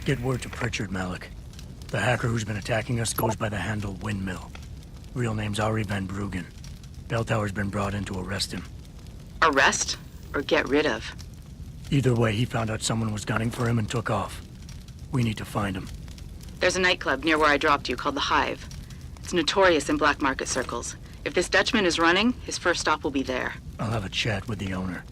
Get word to Pritchard, Malik. The hacker who's been attacking us goes by the handle Windmill. Real name's Ari Van Bruggen. Bell Tower's been brought in to arrest him. Arrest? Or get rid of? Either way, he found out someone was gunning for him and took off. We need to find him. There's a nightclub near where I dropped you called the Hive. It's notorious in black market circles. If this Dutchman is running, his first stop will be there. I'll have a chat with the owner.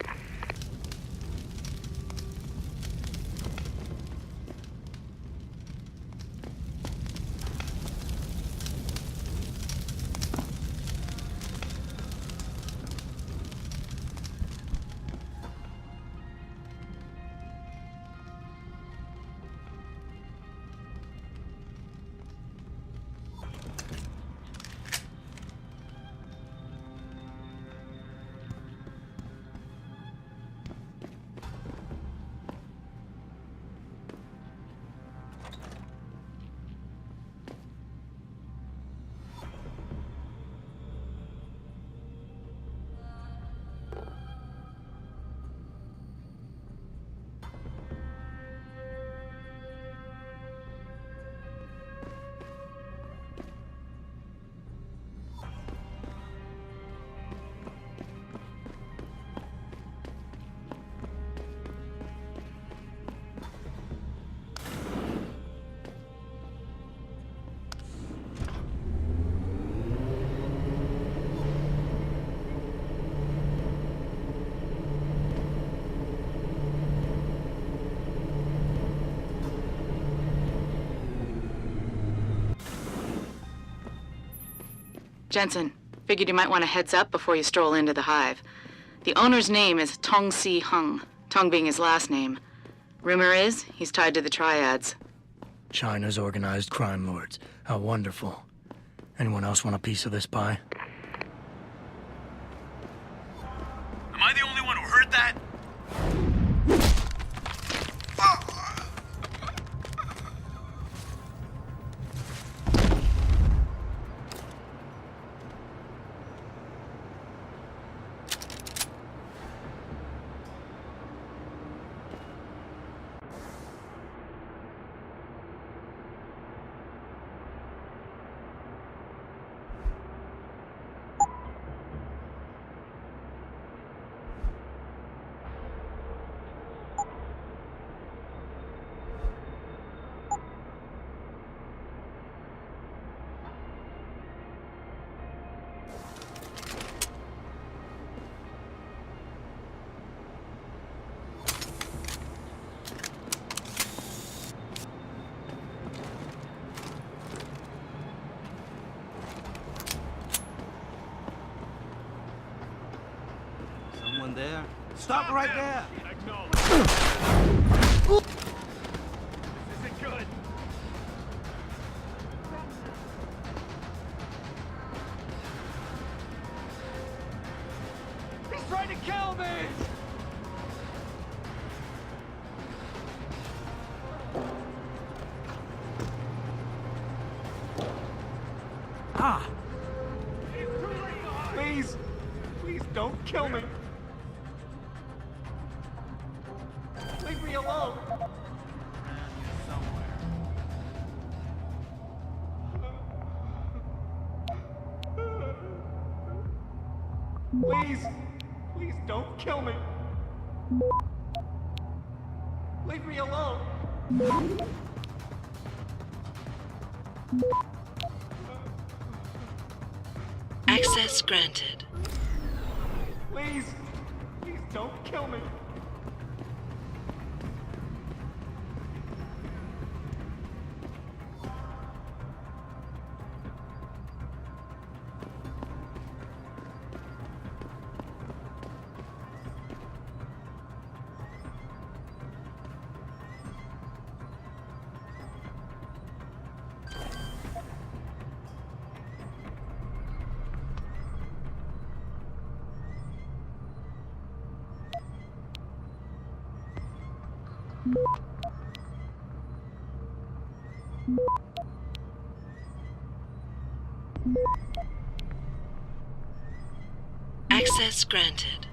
Jensen, figured you might want a heads up before you stroll into the Hive. The owner's name is Tong Si Hung, Tong being his last name. Rumor is he's tied to the Triads. China's organized crime lords. How wonderful. Anyone else want a piece of this pie? Am I the only one who heard that? Someone there? Stop right there. This isn't good. He's trying to kill me! Ah! Please! Please don't kill me! Leave me alone! Please! Please don't kill me! Leave me alone! Access granted. Please! Please don't kill me! Access granted.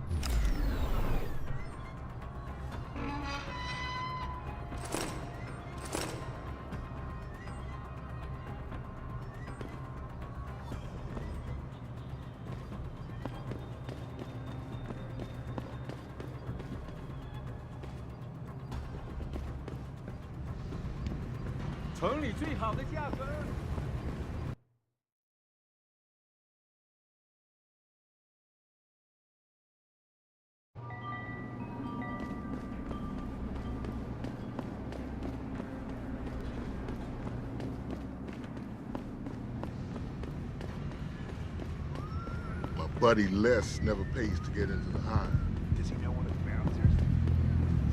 My buddy Les never pays to get into the hive. Does he know one of the bouncers?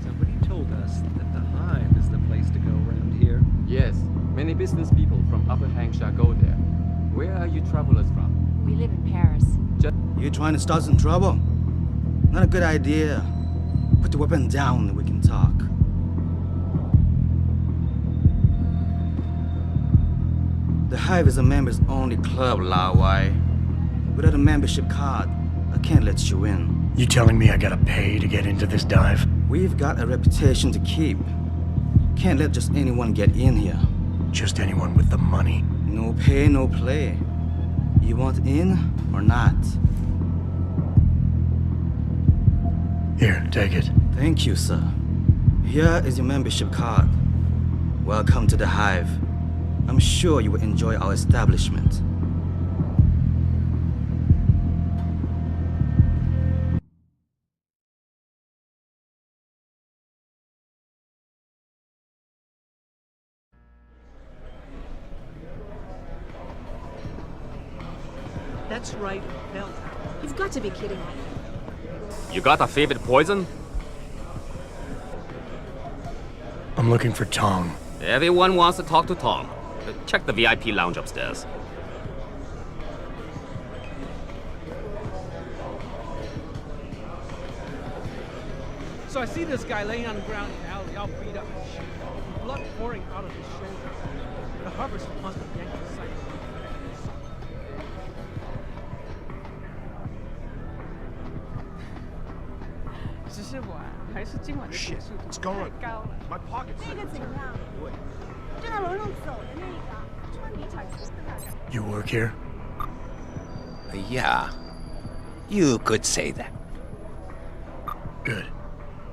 Somebody told us that the Hive is the place to go around here. Yes, many business people from Upper Hampshire go there. Where are you travelers from? We live in Paris. You trying to start some trouble? Not a good idea. Put the weapon down and we can talk. The Hive is a members-only club, Lao Wai. Without a membership card, I can't let you in. You telling me I gotta pay to get into this dive? We've got a reputation to keep. Can't let just anyone get in here. Just anyone with the money? No pay, no play. You want in or not? Here, take it. Thank you, sir. Here is your membership card. Welcome to the Hive. I'm sure you will enjoy our establishment. That's right, Bell. You've got to be kidding me. You got a favorite poison? I'm looking for Tong. Everyone wants to talk to Tom. Check the VIP lounge upstairs. So I see this guy laying on the ground in the alley, all beat up and shit. Blood pouring out of his shoulder. The harvester must have yanked his sight. 只是我还是今晚的点数太高了。 My pocket's 那个怎样？就在楼上走的那个，穿迷彩服的那个。 You work here? Yeah, you could say that. Good.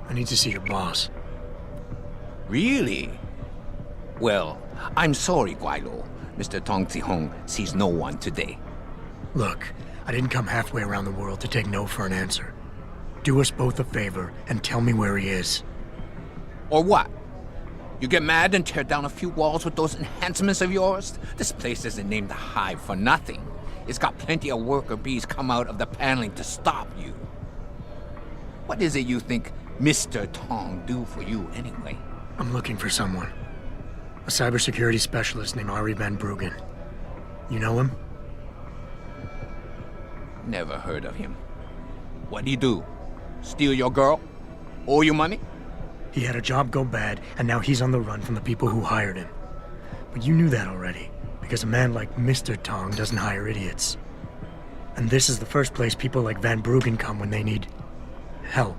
I need to see your boss. Really? Well, I'm sorry, Guilo. Mr. Tong Zihong sees no one today. Look, I didn't come halfway around the world to take no for an answer. Do us both a favor and tell me where he is. Or what? You get mad and tear down a few walls with those enhancements of yours? This place isn't named the Hive for nothing. It's got plenty of worker bees come out of the paneling to stop you. What is it you think Mr. Tong do for you anyway? I'm looking for someone. A cybersecurity specialist named Ari Van Bruggen. You know him? Never heard of him. What'd he do? Steal your girl? Owe you money? He had a job go bad, and now he's on the run from the people who hired him. But you knew that already, because a man like Mr. Tong doesn't hire idiots. And this is the first place people like Van Bruggen come when they need help.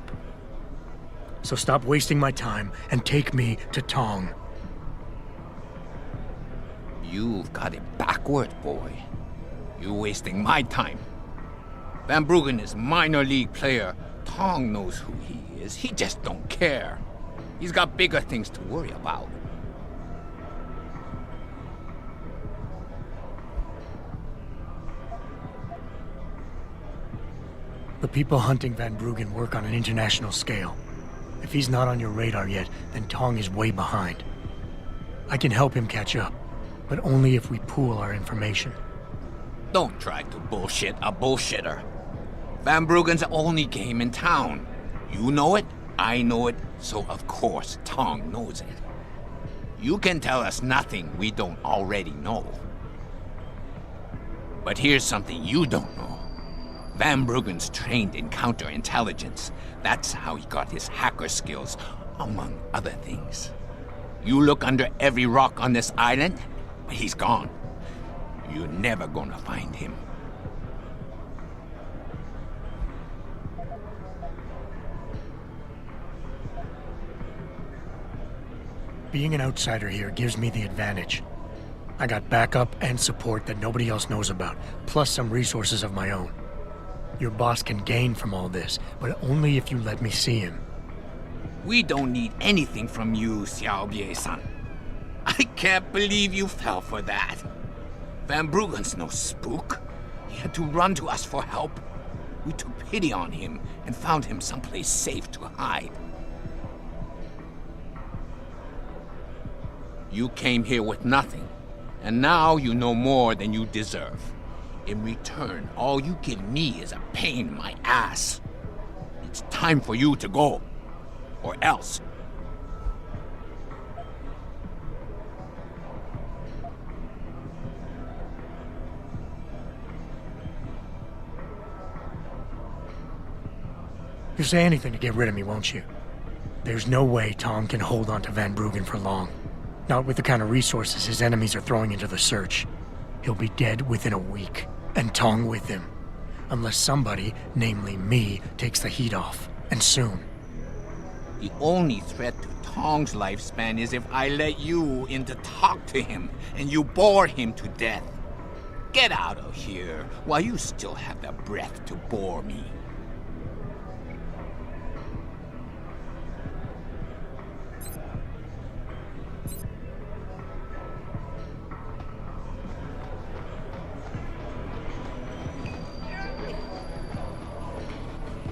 So stop wasting my time and take me to Tong. You've got it backward, boy. You're wasting my time. Van Bruggen is minor league player. Tong knows who he is. He just don't care. He's got bigger things to worry about. The people hunting Van Bruggen work on an international scale. If he's not on your radar yet, then Tong is way behind. I can help him catch up, but only if we pool our information. Don't try to bullshit a bullshitter. Van Bruggen's the only game in town. You know it, I know it, so of course Tong knows it. You can tell us nothing we don't already know. But here's something you don't know. Van Bruggen's trained in counterintelligence. That's how he got his hacker skills, among other things. You look under every rock on this island, but he's gone. You're never gonna find him. Being an outsider here gives me the advantage. I got backup and support that nobody else knows about, plus some resources of my own. Your boss can gain from all this, but only if you let me see him. We don't need anything from you, Xiao Bie-san. I can't believe you fell for that. Van Bruggen's no spook. He had to run to us for help. We took pity on him and found him someplace safe to hide. You came here with nothing, and now you know more than you deserve. In return, all you give me is a pain in my ass. It's time for you to go, or else. You'll say anything to get rid of me, won't you? There's no way Tong can hold on to Van Bruggen for long. Not with the kind of resources his enemies are throwing into the search. He'll be dead within a week, and Tong with him. Unless somebody, namely me, takes the heat off, and soon. The only threat to Tong's lifespan is if I let you in to talk to him, and you bore him to death. Get out of here while you still have the breath to bore me.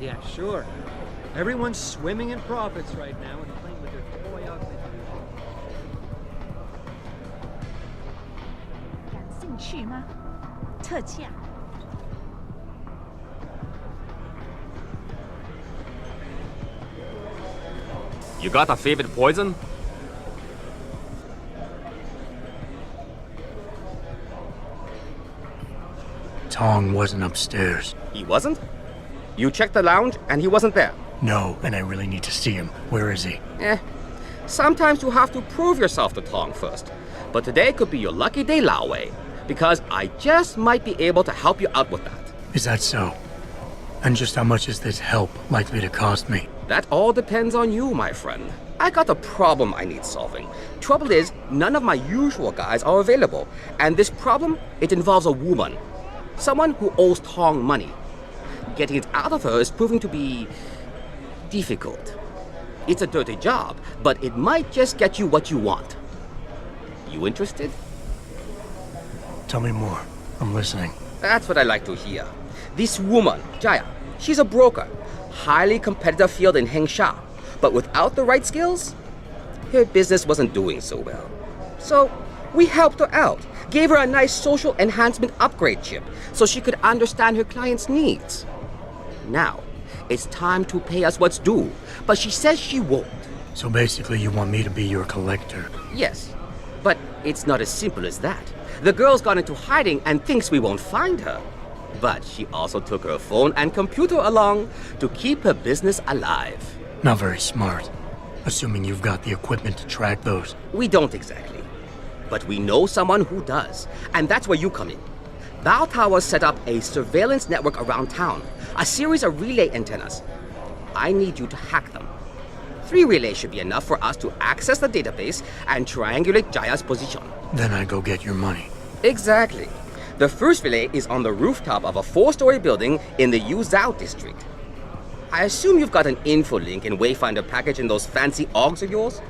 Yeah, sure. Everyone's swimming in profits right now and playing with their toy outfit. 感兴趣吗？特价。 You got a favorite poison? Tong wasn't upstairs. He wasn't? You checked the lounge and he wasn't there? No, and I really need to see him. Where is he? Sometimes you have to prove yourself to Tong first. But today could be your lucky day, Lao Wei, because I just might be able to help you out with that. Is that so? And just how much is this help likely to cost me? That all depends on you, my friend. I got a problem I need solving. Trouble is, none of my usual guys are available. And this problem, it involves a woman. Someone who owes Tong money. Getting it out of her is proving to be difficult. It's a dirty job, but it might just get you what you want. You interested? Tell me more. I'm listening. That's what I like to hear. This woman, Jaya, she's a broker. Highly competitive field in Hengsha. But without the right skills, her business wasn't doing so well. So we helped her out. Gave her a nice social enhancement upgrade chip so she could understand her clients' needs. Now, it's time to pay us what's due. But she says she won't. So basically, you want me to be your collector? Yes, but it's not as simple as that. The girl's gone into hiding and thinks we won't find her. But she also took her phone and computer along to keep her business alive. Not very smart. Assuming you've got the equipment to track those. We don't exactly. But we know someone who does. And that's where you come in. Bow Tower set up a surveillance network around town. A series of relay antennas. I need you to hack them. 3 relays should be enough for us to access the database and triangulate Jaya's position. Then I go get your money. Exactly. The first relay is on the rooftop of a 4-story building in the Yuzhou district. I assume you've got an info link and Wayfinder package in those fancy AUGs of yours?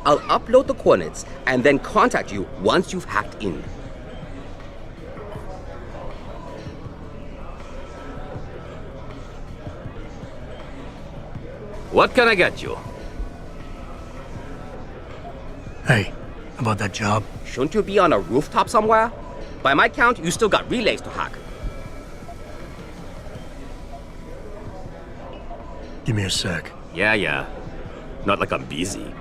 I'll upload the coordinates and then contact you once you've hacked in. What can I get you? Hey, about that job? Shouldn't you be on a rooftop somewhere? By my count, you still got relays to hack. Give me a sec. Yeah. Not like I'm busy.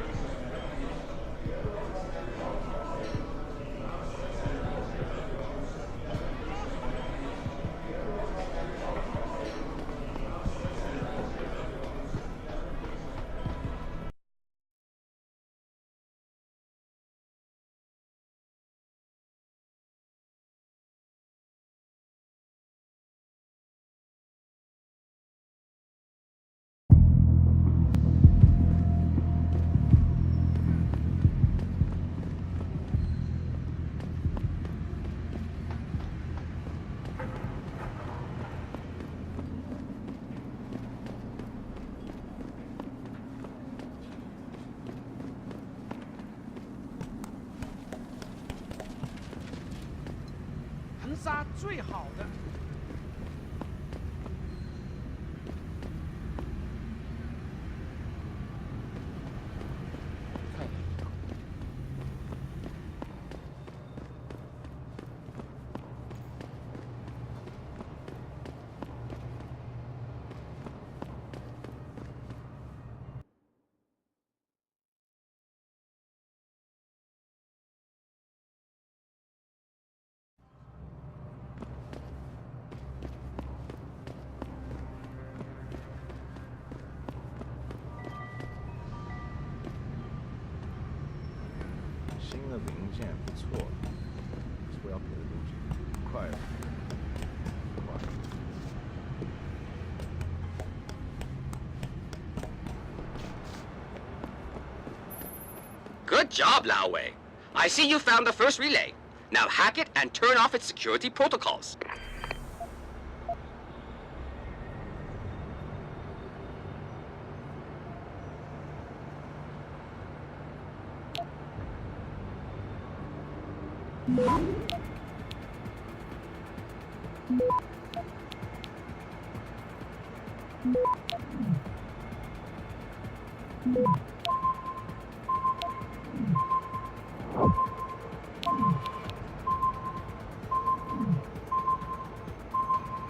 Good job, Lao Wei. I see you found the first relay. Now hack it and turn off its security protocols.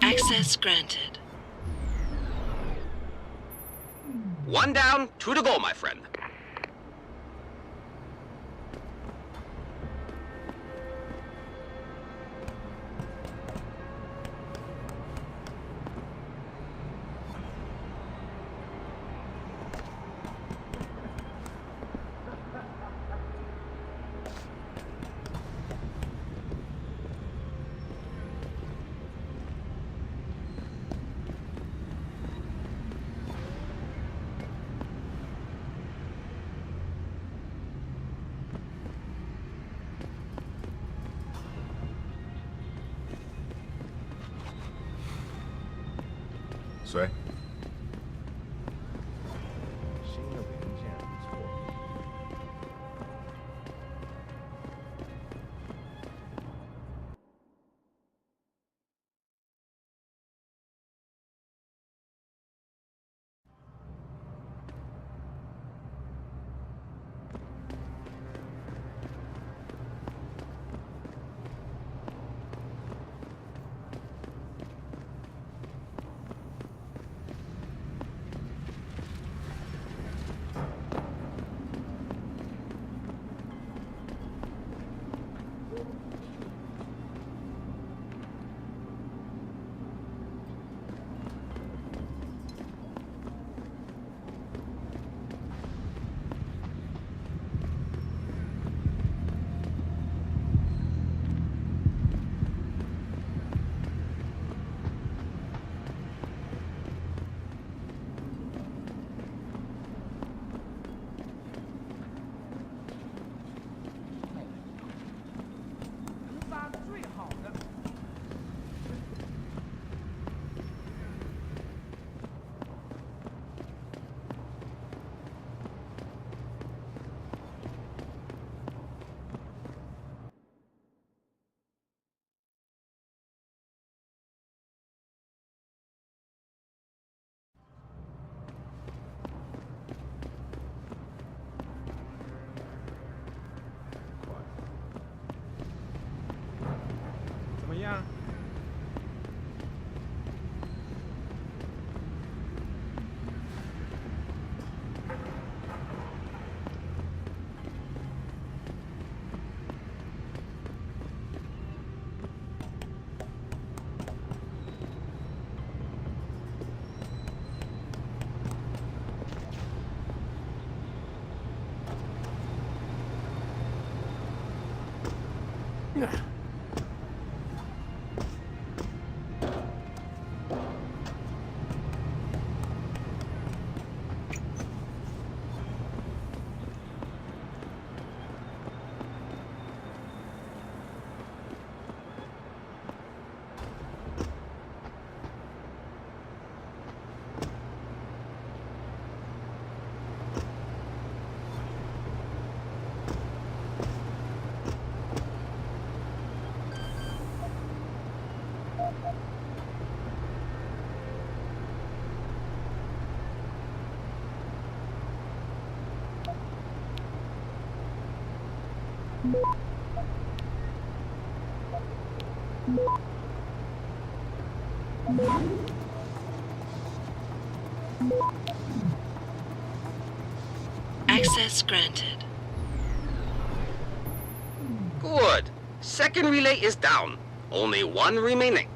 Access granted. 1 down, 2 to go, my friend. Sorry? Access granted. Good. Second relay is down. Only one remaining.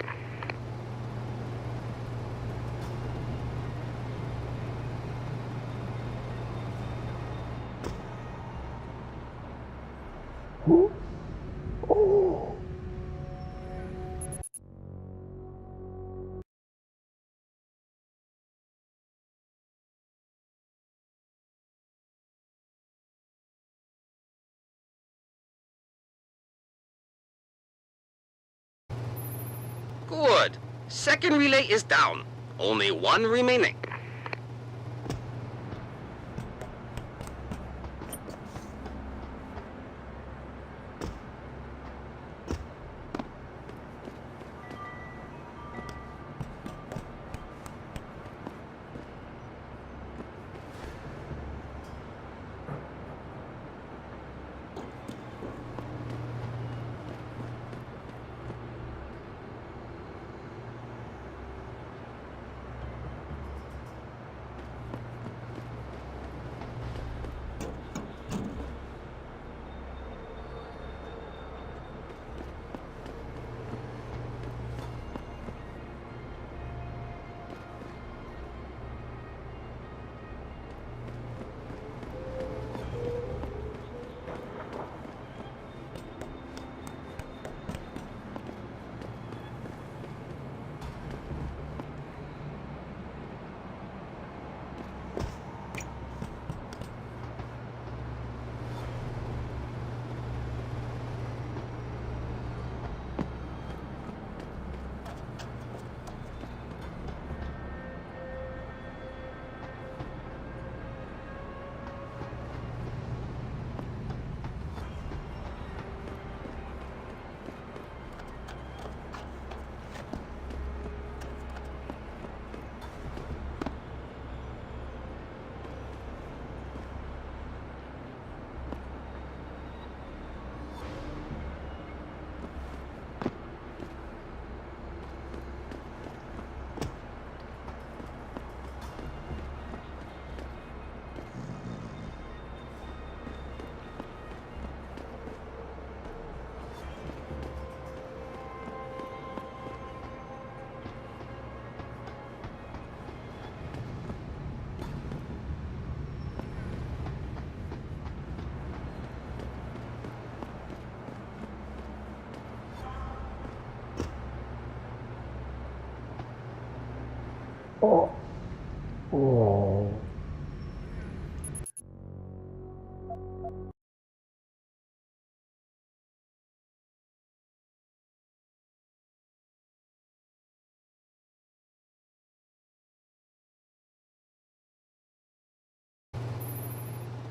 Good. Second relay is down. Only one remaining.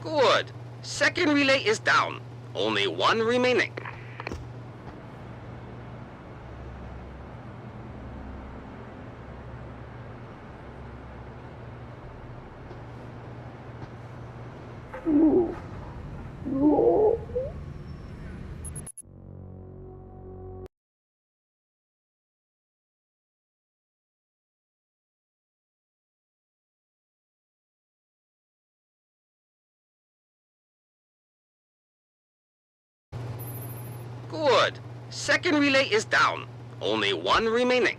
Good. Second relay is down. Only one remaining. Good. Second relay is down. Only one remaining.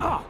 Oh.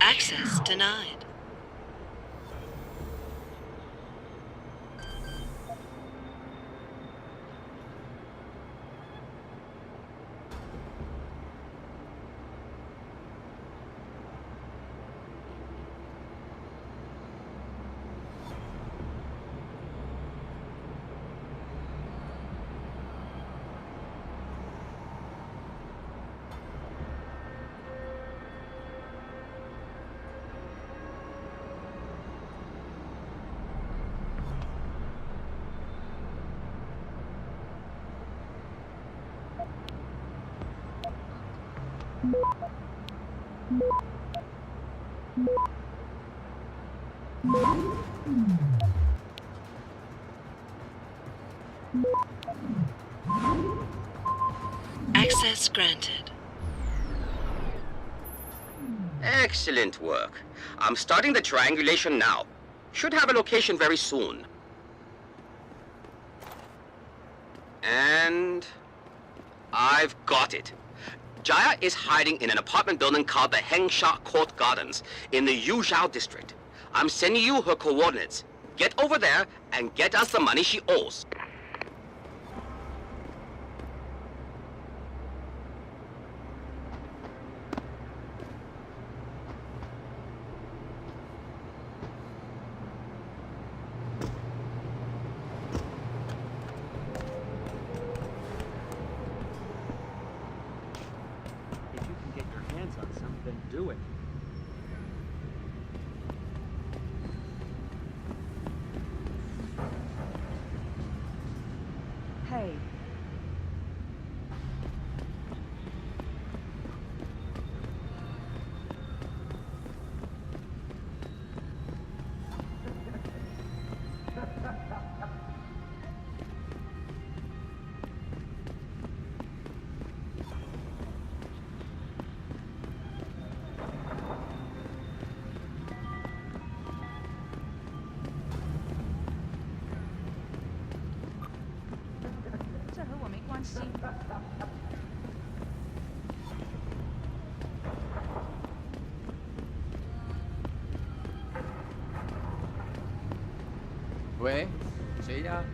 Access denied. Access granted. Excellent work. I'm starting the triangulation now. Should have a location very soon. And I've got it. Jaya is hiding in an apartment building called the Hengsha Court Gardens in the Yuzhou district. I'm sending you her coordinates. Get over there and get us the money she owes. If you can get your hands on some, then do it. Hey.喂，谁呀？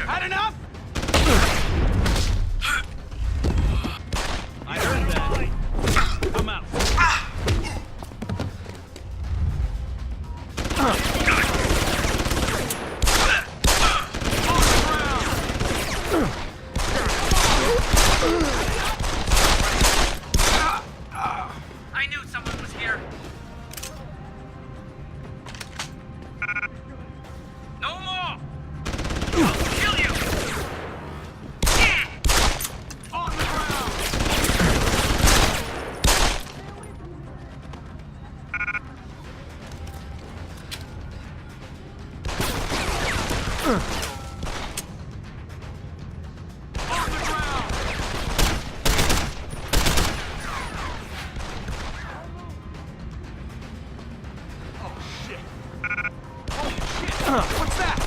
Had enough? I heard that. Come out. I knew someone was here. No more! I'll kill you! On the ground! What's that?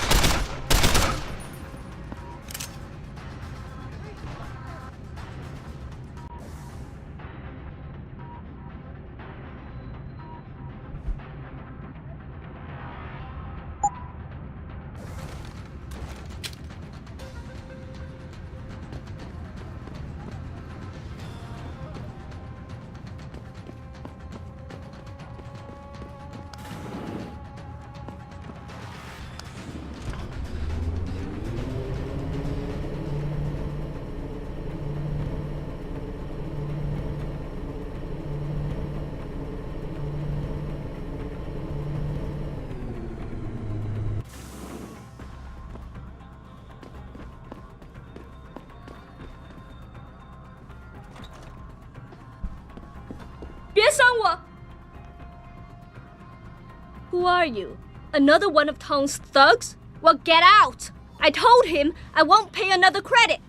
Who are you? Another one of Tong's thugs? Well, get out! I told him I won't pay another credit.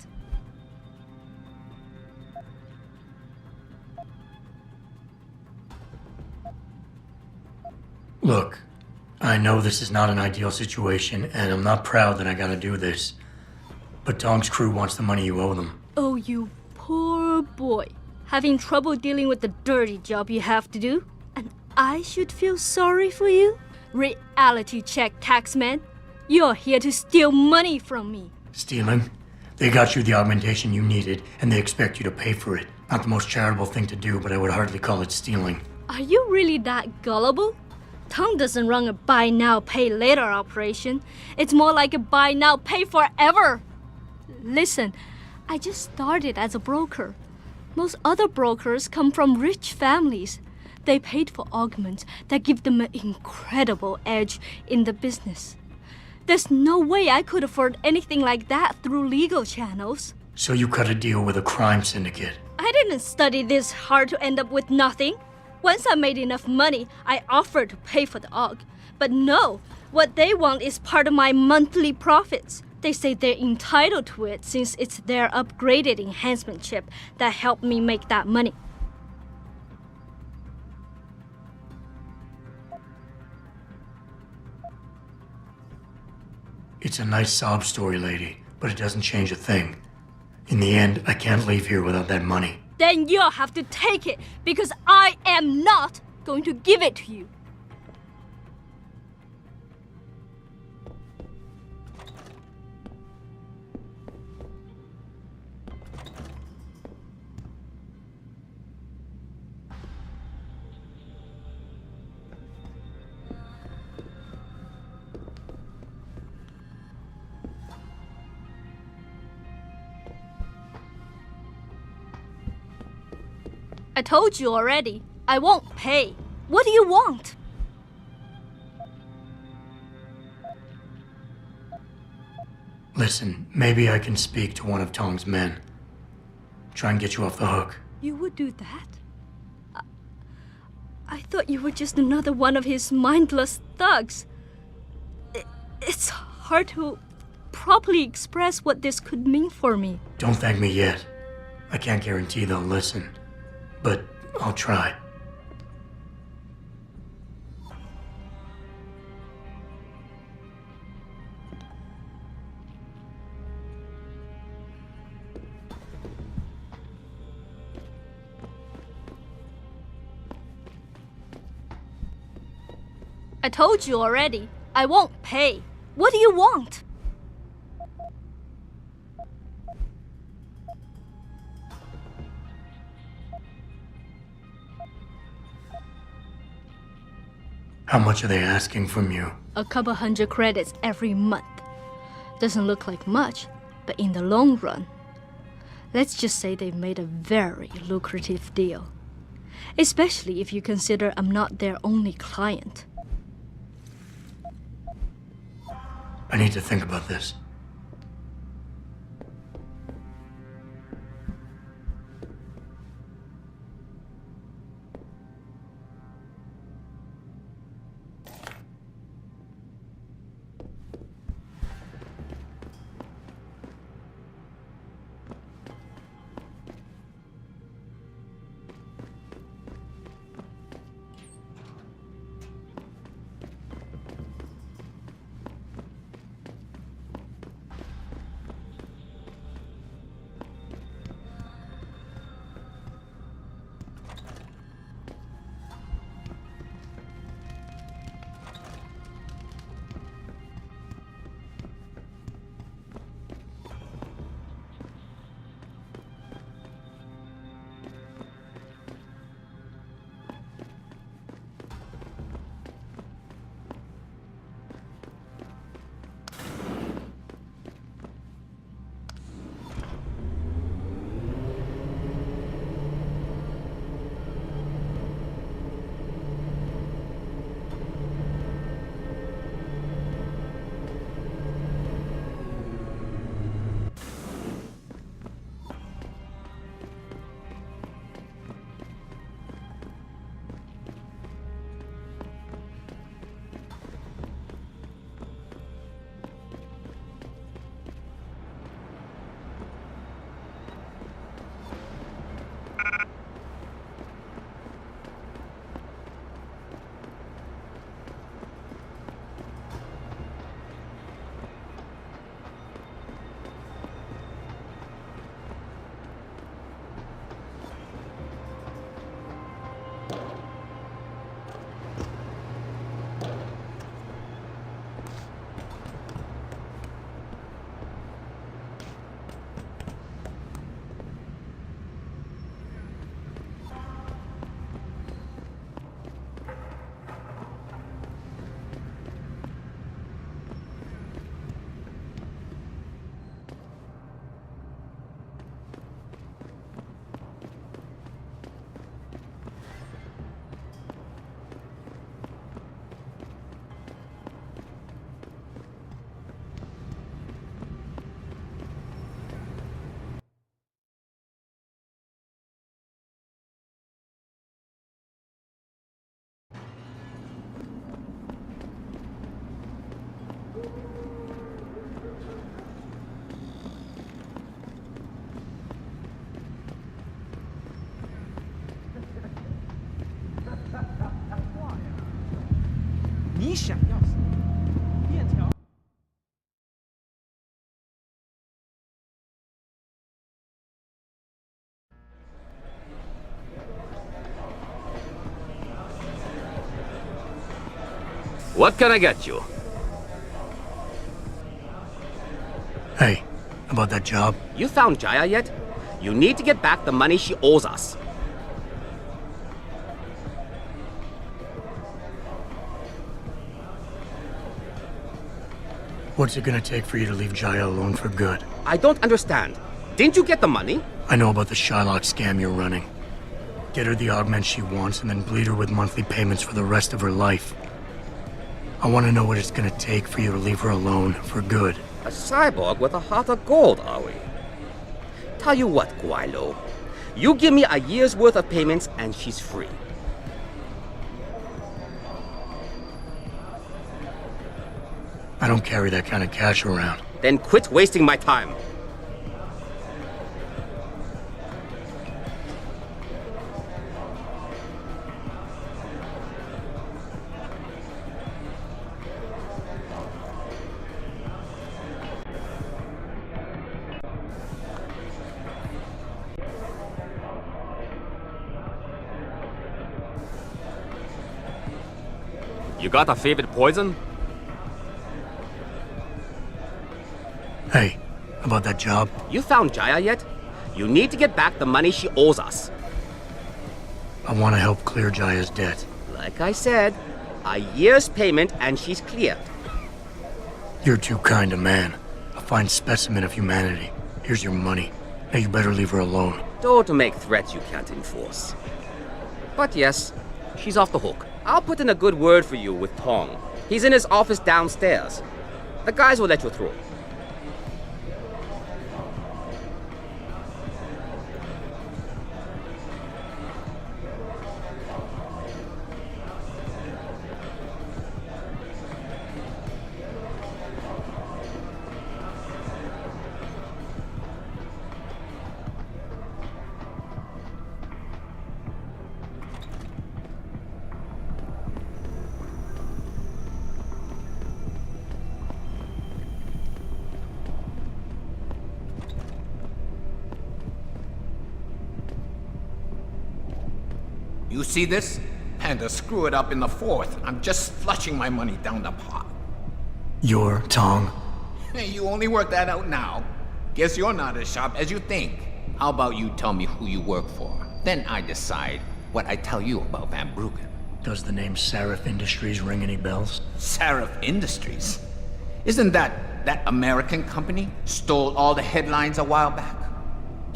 Look, I know this is not an ideal situation, and I'm not proud that I gotta do this. But Tong's crew wants the money you owe them. Oh, you poor boy. Having trouble dealing with the dirty job you have to do? And I should feel sorry for you? Reality check, taxman. You're here to steal money from me. Stealing? They got you the augmentation you needed, and they expect you to pay for it. Not the most charitable thing to do, but I would hardly call it stealing. Are you really that gullible? Tong doesn't run a buy now, pay later operation. It's more like a buy now, pay forever. Listen, I just started as a broker. Most other brokers come from rich families. They paid for augments that give them an incredible edge in the business. There's no way I could afford anything like that through legal channels. So you cut a deal with a crime syndicate. I didn't study this hard to end up with nothing. Once I made enough money, I offered to pay for the aug. But no, what they want is part of my monthly profits. They say they're entitled to it since it's their upgraded enhancement chip that helped me make that money. It's a nice sob story, lady, but it doesn't change a thing. In the end, I can't leave here without that money. Then you'll have to take it, because I am not going to give it to you. I told you already. I won't pay. What do you want? Listen, maybe I can speak to one of Tong's men. Try and get you off the hook. You would do that? I thought you were just another one of his mindless thugs. It's hard to properly express what this could mean for me. Don't thank me yet. I can't guarantee they'll listen. But I'll try. I told you already. I won't pay. What do you want? How much are they asking from you? A couple hundred credits every month. Doesn't look like much, but in the long run, let's just say they've made a very lucrative deal. Especially if you consider I'm not their only client. I need to think about this. What can I get you? Hey, about that job? You found Jaya yet? You need to get back the money she owes us. What's it gonna take for you to leave Jaya alone for good? I don't understand. Didn't you get the money? I know about the Shylock scam you're running. Get her the augment she wants and then bleed her with monthly payments for the rest of her life. I want to know what it's gonna take for you to leave her alone for good. A cyborg with a heart of gold, are we? Tell you what, Guaylo. You give me a year's worth of payments and she's free. I don't carry that kind of cash around. Then quit wasting my time. You got a favorite poison? Hey, about that job? You found Jaya yet? You need to get back the money she owes us. I want to help clear Jaya's debt. Like I said, A year's payment and she's cleared. You're too kind a man. A fine specimen of humanity. Here's your money. Now you better leave her alone. Don't make threats you can't enforce. But yes, she's off the hook. I'll put in a good word for you with Tong. He's in his office downstairs. The guys will let you through. You see this? And to screw it up in the fourth, I'm just flushing my money down the pot. You're Tong? Hey, you only work that out now. Guess you're not as sharp as you think. How about you tell me who you work for? Then I decide what I tell you about Van Bruggen. Does the name Sarif Industries ring any bells? Sarif Industries? Isn't that American company stole all the headlines a while back?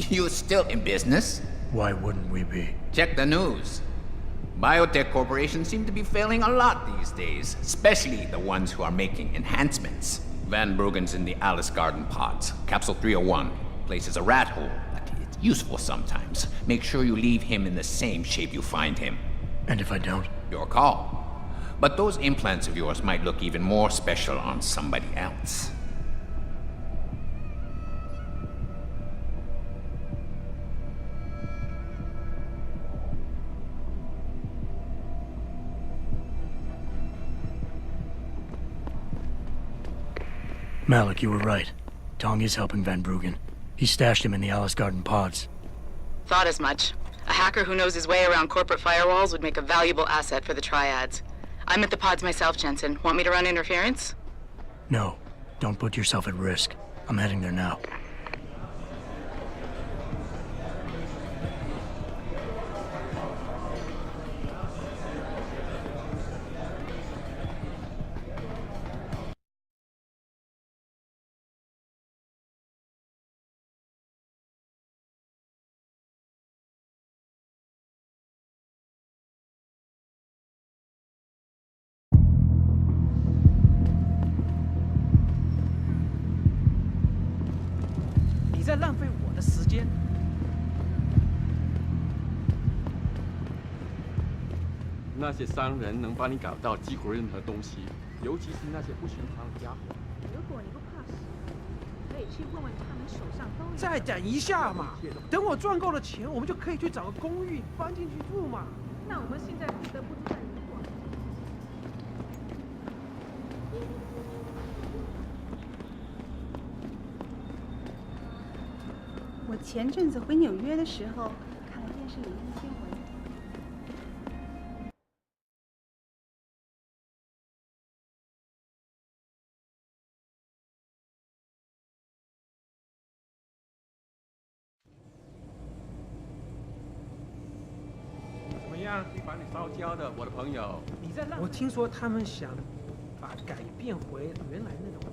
You're still in business? Why wouldn't we be? Check the news. Biotech corporations seem to be failing a lot these days, especially the ones who are making enhancements. Van Bruggen's in the Alice Garden pods. Capsule 301. Place is a rat hole, but it's useful sometimes. Make sure you leave him in the same shape you find him. And if I don't? Your call. But those implants of yours might look even more special on somebody else. Malik, you were right. Tong is helping Van Bruggen. He stashed him in the Alice Garden pods. Thought as much. A hacker who knows his way around corporate firewalls would make a valuable asset for the triads. I'm at the pods myself, Jensen. Want me to run interference? No. Don't put yourself at risk. I'm heading there now.那些商人能帮你搞到几乎任何东西，尤其是那些不寻常的家伙。如果你不怕死，可以去问问他们手上都有。再等一下嘛，等我赚够了钱，我们就可以去找个公寓搬进去住嘛。那我们现在不得不住在旅馆。我前阵子回纽约的时候，看了电视里的新闻。一把你烧焦的，我的朋友。我听说他们想把改变回原来那种。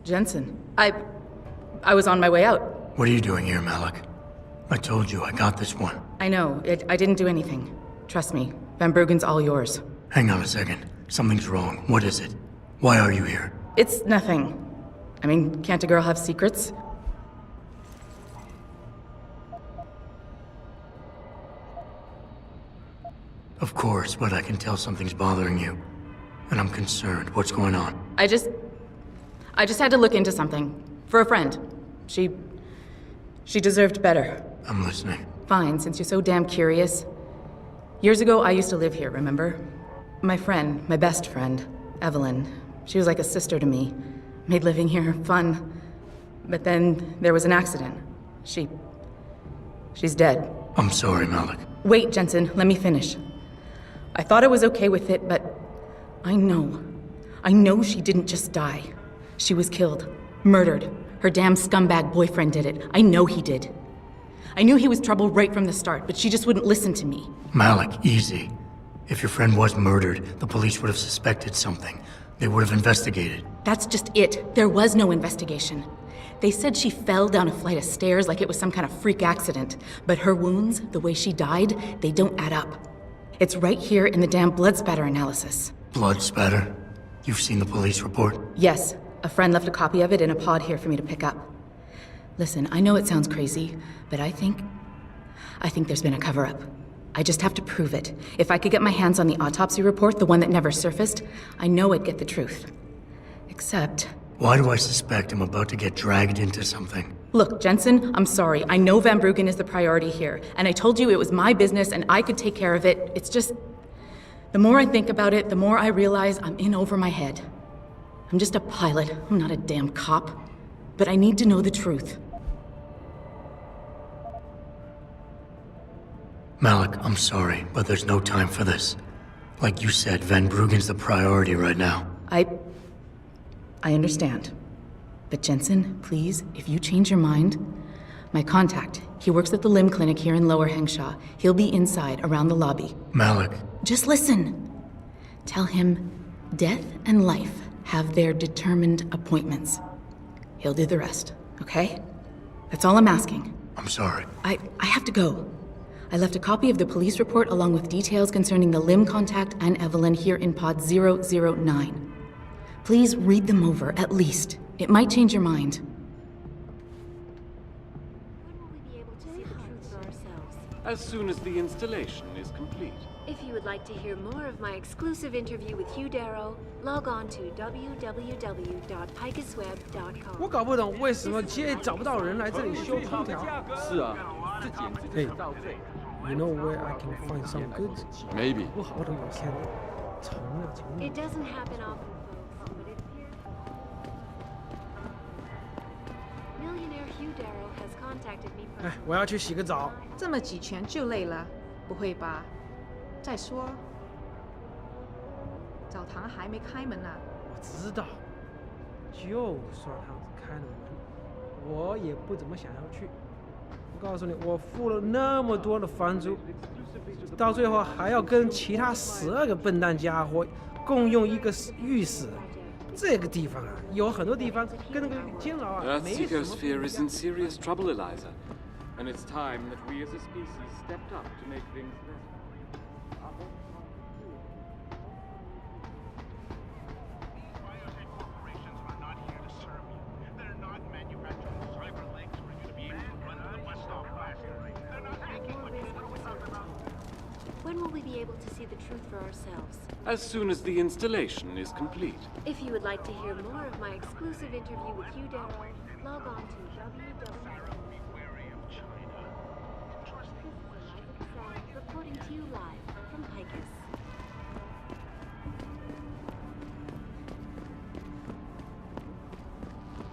Jensen, I was on my way out. What are you doing here, Malik? I told you I got this one. I know. I didn't do anything. Trust me. Van Bruggen's all yours. Hang on a second. Something's wrong. What is it? Why are you here? It's nothing. I mean, can't a girl have secrets? Of course, but I can tell something's bothering you. And I'm concerned. What's going on? I just had to look into something. For a friend. She deserved better. I'm listening. Fine, since you're so damn curious. Years ago, I used to live here, remember? My friend, my best friend, Evelyn. She was like a sister to me. Made living here fun. But then there was an accident. She's dead. I'm sorry, Malik. Wait, Jensen, let me finish. I thought I was okay with it, but I know she didn't just die. She was killed. Murdered. Her damn scumbag boyfriend did it. I know he did. I knew he was trouble right from the start, but she just wouldn't listen to me. Malik, easy. If your friend was murdered, the police would have suspected something. They would have investigated. That's just it. There was no investigation. They said she fell down a flight of stairs like it was some kind of freak accident. But her wounds, the way she died, they don't add up. It's right here in the damn blood spatter analysis. Blood spatter? You've seen the police report? Yes. A friend left a copy of it in a pod here for me to pick up. Listen, I know it sounds crazy, but I think there's been a cover-up. I just have to prove it. If I could get my hands on the autopsy report, the one that never surfaced, I know I'd get the truth. Except... Why do I suspect I'm about to get dragged into something? Look, Jensen, I'm sorry. I know Van Bruggen is the priority here, and I told you it was my business and I could take care of it. It's just... The more I think about it, the more I realize I'm in over my head. I'm just a pilot. I'm not a damn cop. But I need to know the truth. Malik, I'm sorry, but there's no time for this. Like you said, Van Bruggen's the priority right now. I understand. But Jensen, please, if you change your mind... My contact, he works at the limb clinic here in Lower Hengsha. He'll be inside, around the lobby. Malik. Just listen. Tell him death and life have their determined appointments. He'll do the rest, okay? That's all I'm asking. I'm sorry. I have to go. I left a copy of the police report along with details concerning the limb contact and Evelyn here in pod 009. Please read them over, at least. It might change your mind. As soon as the installation is complete. If you would like to hear more of my exclusive interview with Hugh Darrow, log on to www.picusweb.com. 我搞不懂为什么 GA 找不到人来这里修空调。是啊，这简直就是造罪。 You know where I can find some goods? Maybe. 不好的我看虫啊虫。 It doesn't happen often, folks, but it appears Millionaire Hugh Darrow has contacted me. 哎，我要去洗个澡。这么几拳就累了，不会吧？再说，澡堂还没开门呢。我知道，就算他开了门，我也不怎么想要去。我告诉你，我付了那么多的房租，到最后还要跟其他12个笨蛋家伙共用一个浴室。这个地方啊，有很多地方跟那个监牢啊没什么。 Earth's ecosphere is in serious trouble, Eliza. And it's time that we as a species stepped up to make things better. When will we be able to see the truth for ourselves? As soon as the installation is complete. If you would like to hear more of my exclusive interview with Hugh Darrow, log on to reporting to you live from Picus.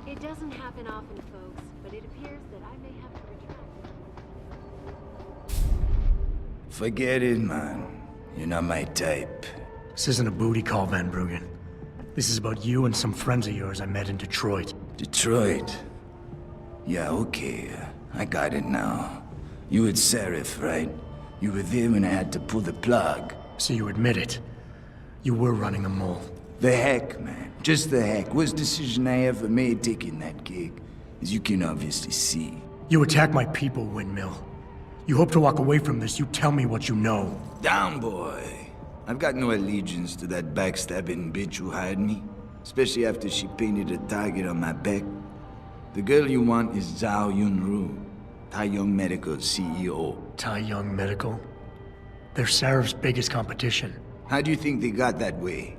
It doesn't happen often, folks, but it appears that I may have to retract. Forget it, man. You're not my type. This isn't a booty call, Van Bruggen. This is about you and some friends of yours I met in Detroit. Detroit? Yeah, okay. I got it now. You with Seraph, right? You were there when I had to pull the plug. So you admit it. You were running the mole. The heck, man. Just the heck. Worst decision I ever made taking that gig. As you can obviously see. You attack my people, Windmill. You hope to walk away from this. You tell me what you know. Down, boy. I've got no allegiance to that backstabbing bitch who hired me. Especially after she painted a target on my back. The girl you want is Zhao Yunru. Tai Young Medical's CEO. Tai Young Medical? They're Seraph's biggest competition. How do you think they got that way?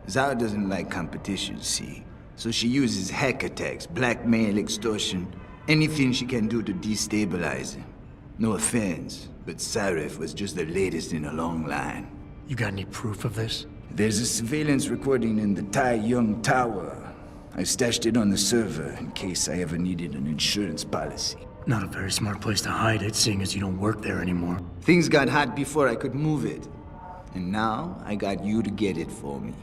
Zhao doesn't like competition, see? So she uses hack attacks, blackmail, extortion, anything she can do to destabilize him. No offense, but Seraph was just the latest in a long line. You got any proof of this? There's a surveillance recording in the Tai Young Tower. I stashed it on the server in case I ever needed an insurance policy. Not a very smart place to hide it, seeing as you don't work there anymore. Things got hot before I could move it. And now, I got you to get it for me.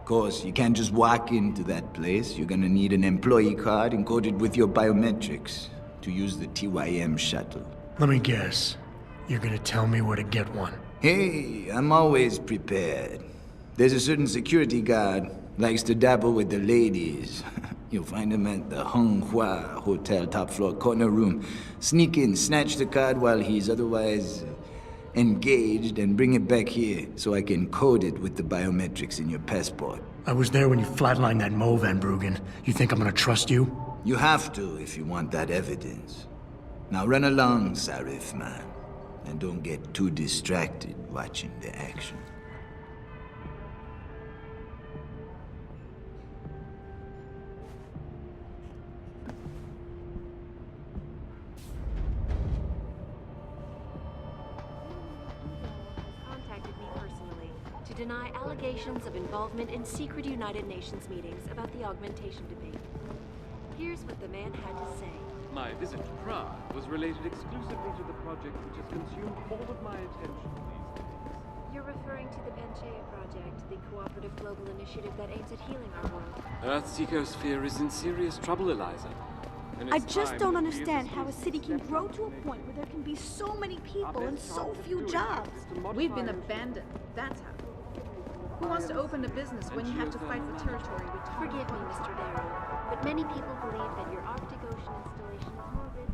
Of course, you can't just walk into that place. You're gonna need an employee card encoded with your biometrics to use the TYM shuttle. Let me guess. You're gonna tell me where to get one. Hey, I'm always prepared. There's a certain security guard, likes to dabble with the ladies. You'll find him at the Hung Hua Hotel top floor corner room. Sneak in, snatch the card while he's otherwise engaged, and bring it back here so I can code it with the biometrics in your passport. I was there when you flatlined that Mo, Van Bruggen. You think I'm gonna trust you? You have to if you want that evidence. Now run along, Sarif, man. And don't get too distracted watching the action. Contacted me personally to deny allegations of involvement in secret United Nations meetings about the augmentation debate. Here's what the man had to say. My visit to Prague was related exclusively to the project which has consumed all of my attention these days. You're referring to the Panchaea Project, the cooperative global initiative that aims at healing our world. Earth's ecosphere is in serious trouble, Eliza. And I it's just time don't that we as understand how a species city can step grow up to a and point where there can be so many people and best so chance of few doing jobs. it is to We've been modify- abandoned. That's how. Who wants to open a business when you have to fight for territory with Forgive me, Mr. Darrow, but many people believe that your Arctic Ocean installation is more risky.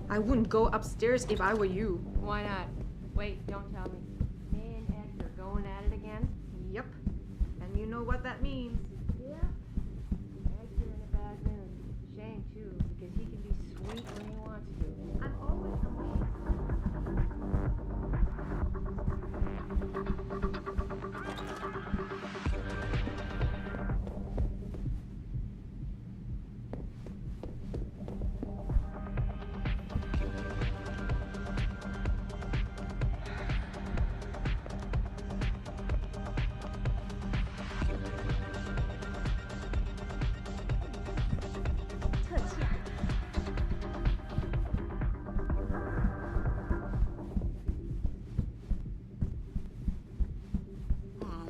I wouldn't go upstairs if I were you. Why not? Wait, don't tell me. Me and Ed are going at it again? Yep. And you know what that means. Yeah. Ed's in a bad mood. Shame, too, because he can be sweet when he wants to. I'm always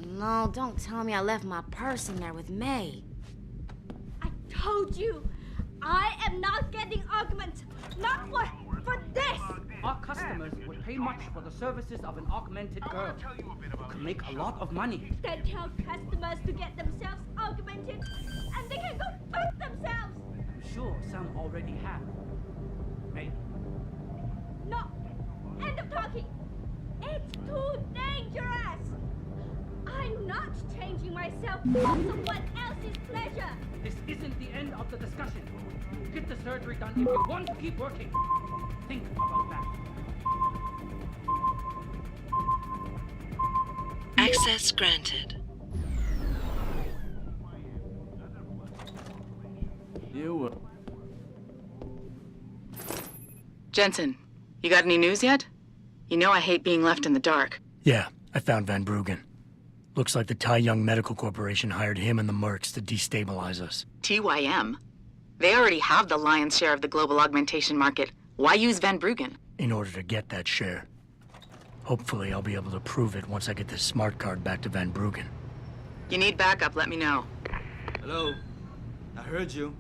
No, don't tell me I left my purse in there with May. I told you, I am not getting augment. Not for this. Our customers would pay much for the services of an augmented girl. You could make a lot of money. Then tell customers to get themselves augmented, and they can go fuck themselves. I'm sure some already have. May, No, end of talking. It's too dangerous. I'm not changing myself for someone else's pleasure. this isn't the end of the discussion. Get the surgery done if you want to keep working. Think about that. Access granted. Jensen, you got any news yet? You know I hate being left in the dark. Yeah, I found Van Bruggen. Looks like the Tai Young Medical Corporation hired him and the Mercs to destabilize us. TYM? They already have the lion's share of the global augmentation market. Why use Van Bruggen? In order to get that share. Hopefully I'll be able to prove it once I get this smart card back to Van Bruggen. You need backup, let me know. Hello. I heard you.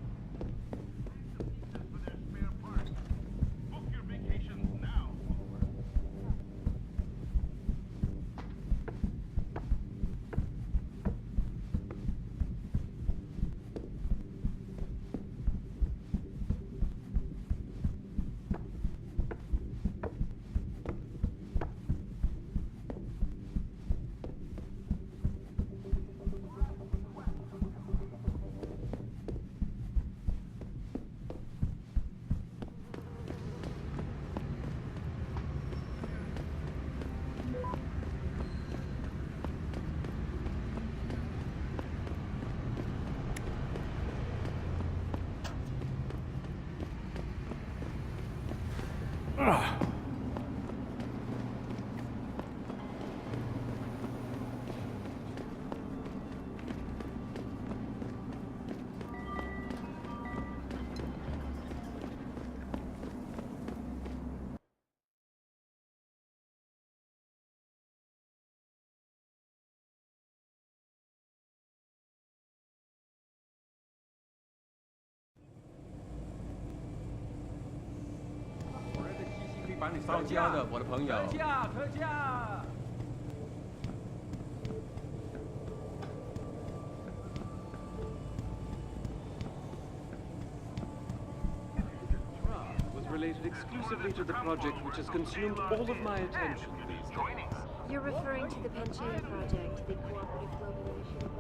Was related exclusively to the project which has consumed all of my attention these days. You're referring to the Panchaea project, the cooperative global initiative.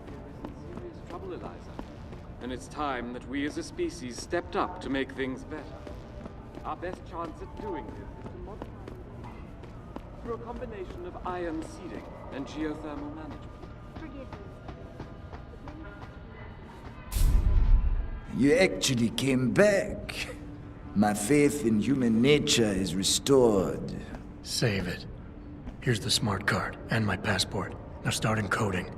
We're in serious trouble, Eliza. And it's time that we as a species stepped up to make things better. Our best chance at doing this is to modify through a combination of ion seeding and geothermal management. Forgive me. You actually came back. My faith in human nature is restored. Save it. Here's the smart card and my passport. Now start encoding.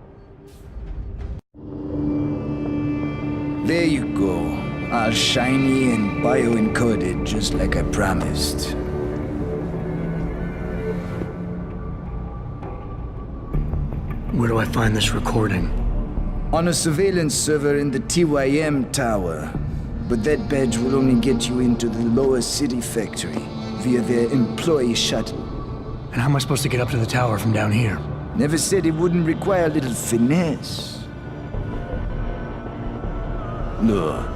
There you go. All shiny and bio-encoded, just like I promised. Where do I find this recording? On a surveillance server in the TYM tower. But that badge will only get you into the lower city factory via their employee shuttle. And how am I supposed to get up to the tower from down here? Never said it wouldn't require a little finesse. Look,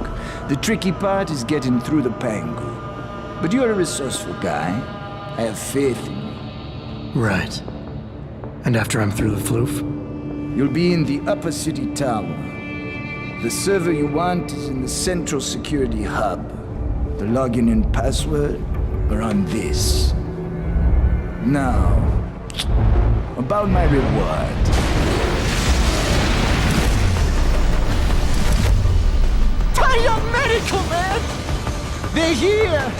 the tricky part is getting through the Pangu. But you're a resourceful guy. I have faith in you. Right. And after I'm through the floof? You'll be in the upper city tower. The server you want is in the central security hub. The login and password are on this. Now, about my reward. Tai Young Medical, man! They're here!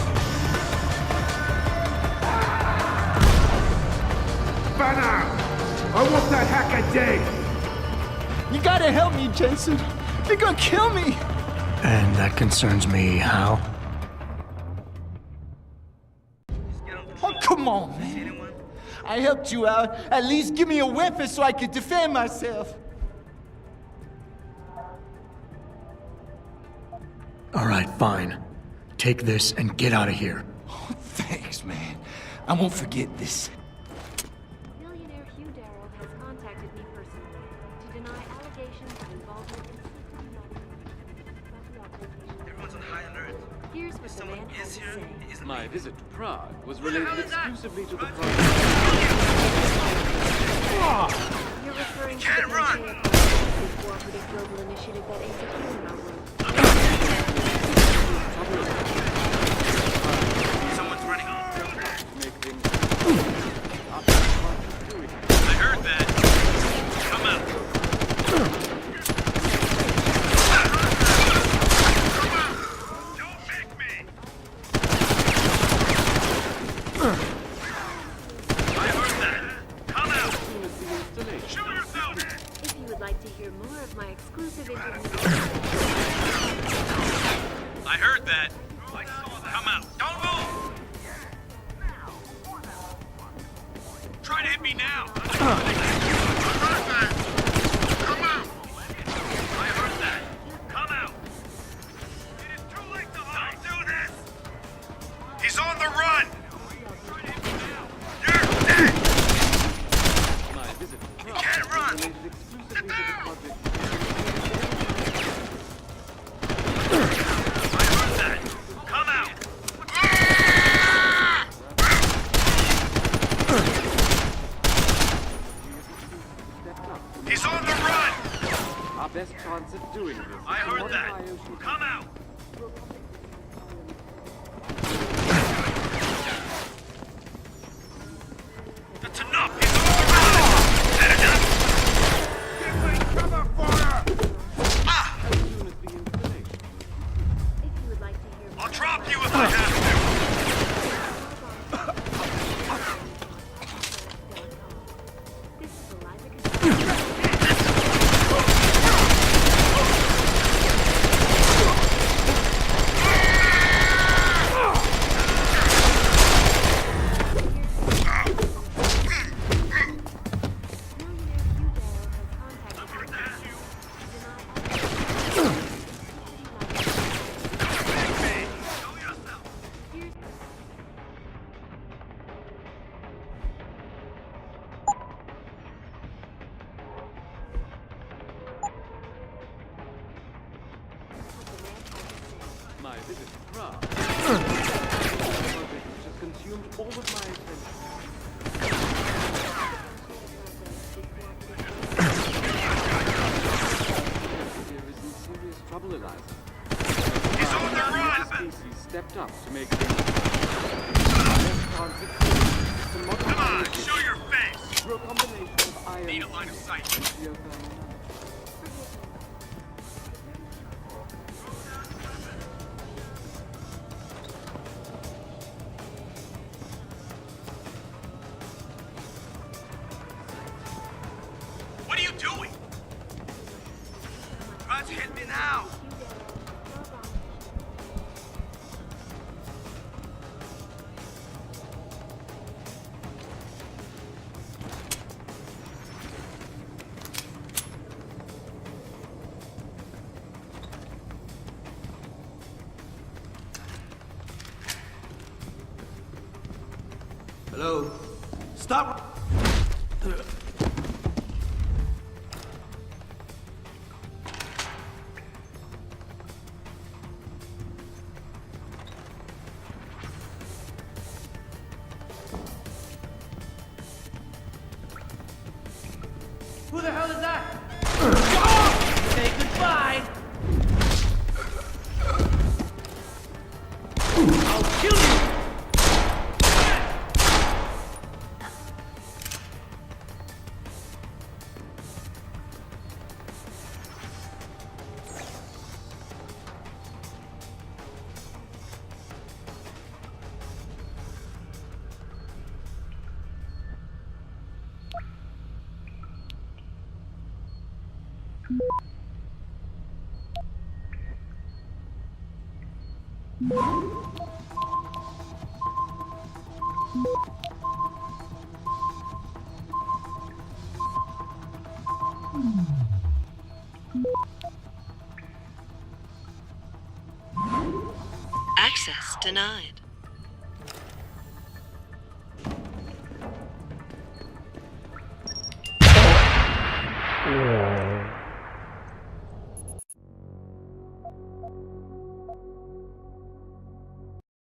Banner! I want that hacker dead! You gotta help me, Jensen. They're gonna kill me! And that concerns me how? Oh, come on, man. I helped you out. At least give me a weapon so I can defend myself. All right, fine. Take this and get out of here. Oh, thanks, man. I won't forget this. Millionaire Hugh Darrow has contacted me personally to deny allegations of involvement in Everyone's on high alert. Here's what the man has to say. My visit to Prague was related exclusively to the project. You're referring to the Panchaea project, the cooperative global initiative that aims at healing our world. Someone's running off. I heard that. Come out. Don't make me. I heard that. Come out. Don't move! Try to hit me now! Come out! I heard that. Come out! It is too late to hide. Don't do this! He's on the run! You're dead! You can't run! Sit down! I heard that. Come out! He's on the run! Our best chance at doing this. I heard that. Come out! That's enough! He's on the run! That enough? Give me cover, fire! Ah! I'll drop you if I have to! My visit to Prague. Which has consumed all of my attention. There is in serious trouble, Eliza. He's on the run! Species stepped up to make things. Come on, show your face! Through a combination of iron. Need a line of sight. And geothermal. What are you doing? Try to hit me now! Hello? Stop! Who the hell is that? Say goodbye! I'll kill you! Access denied. Yeah.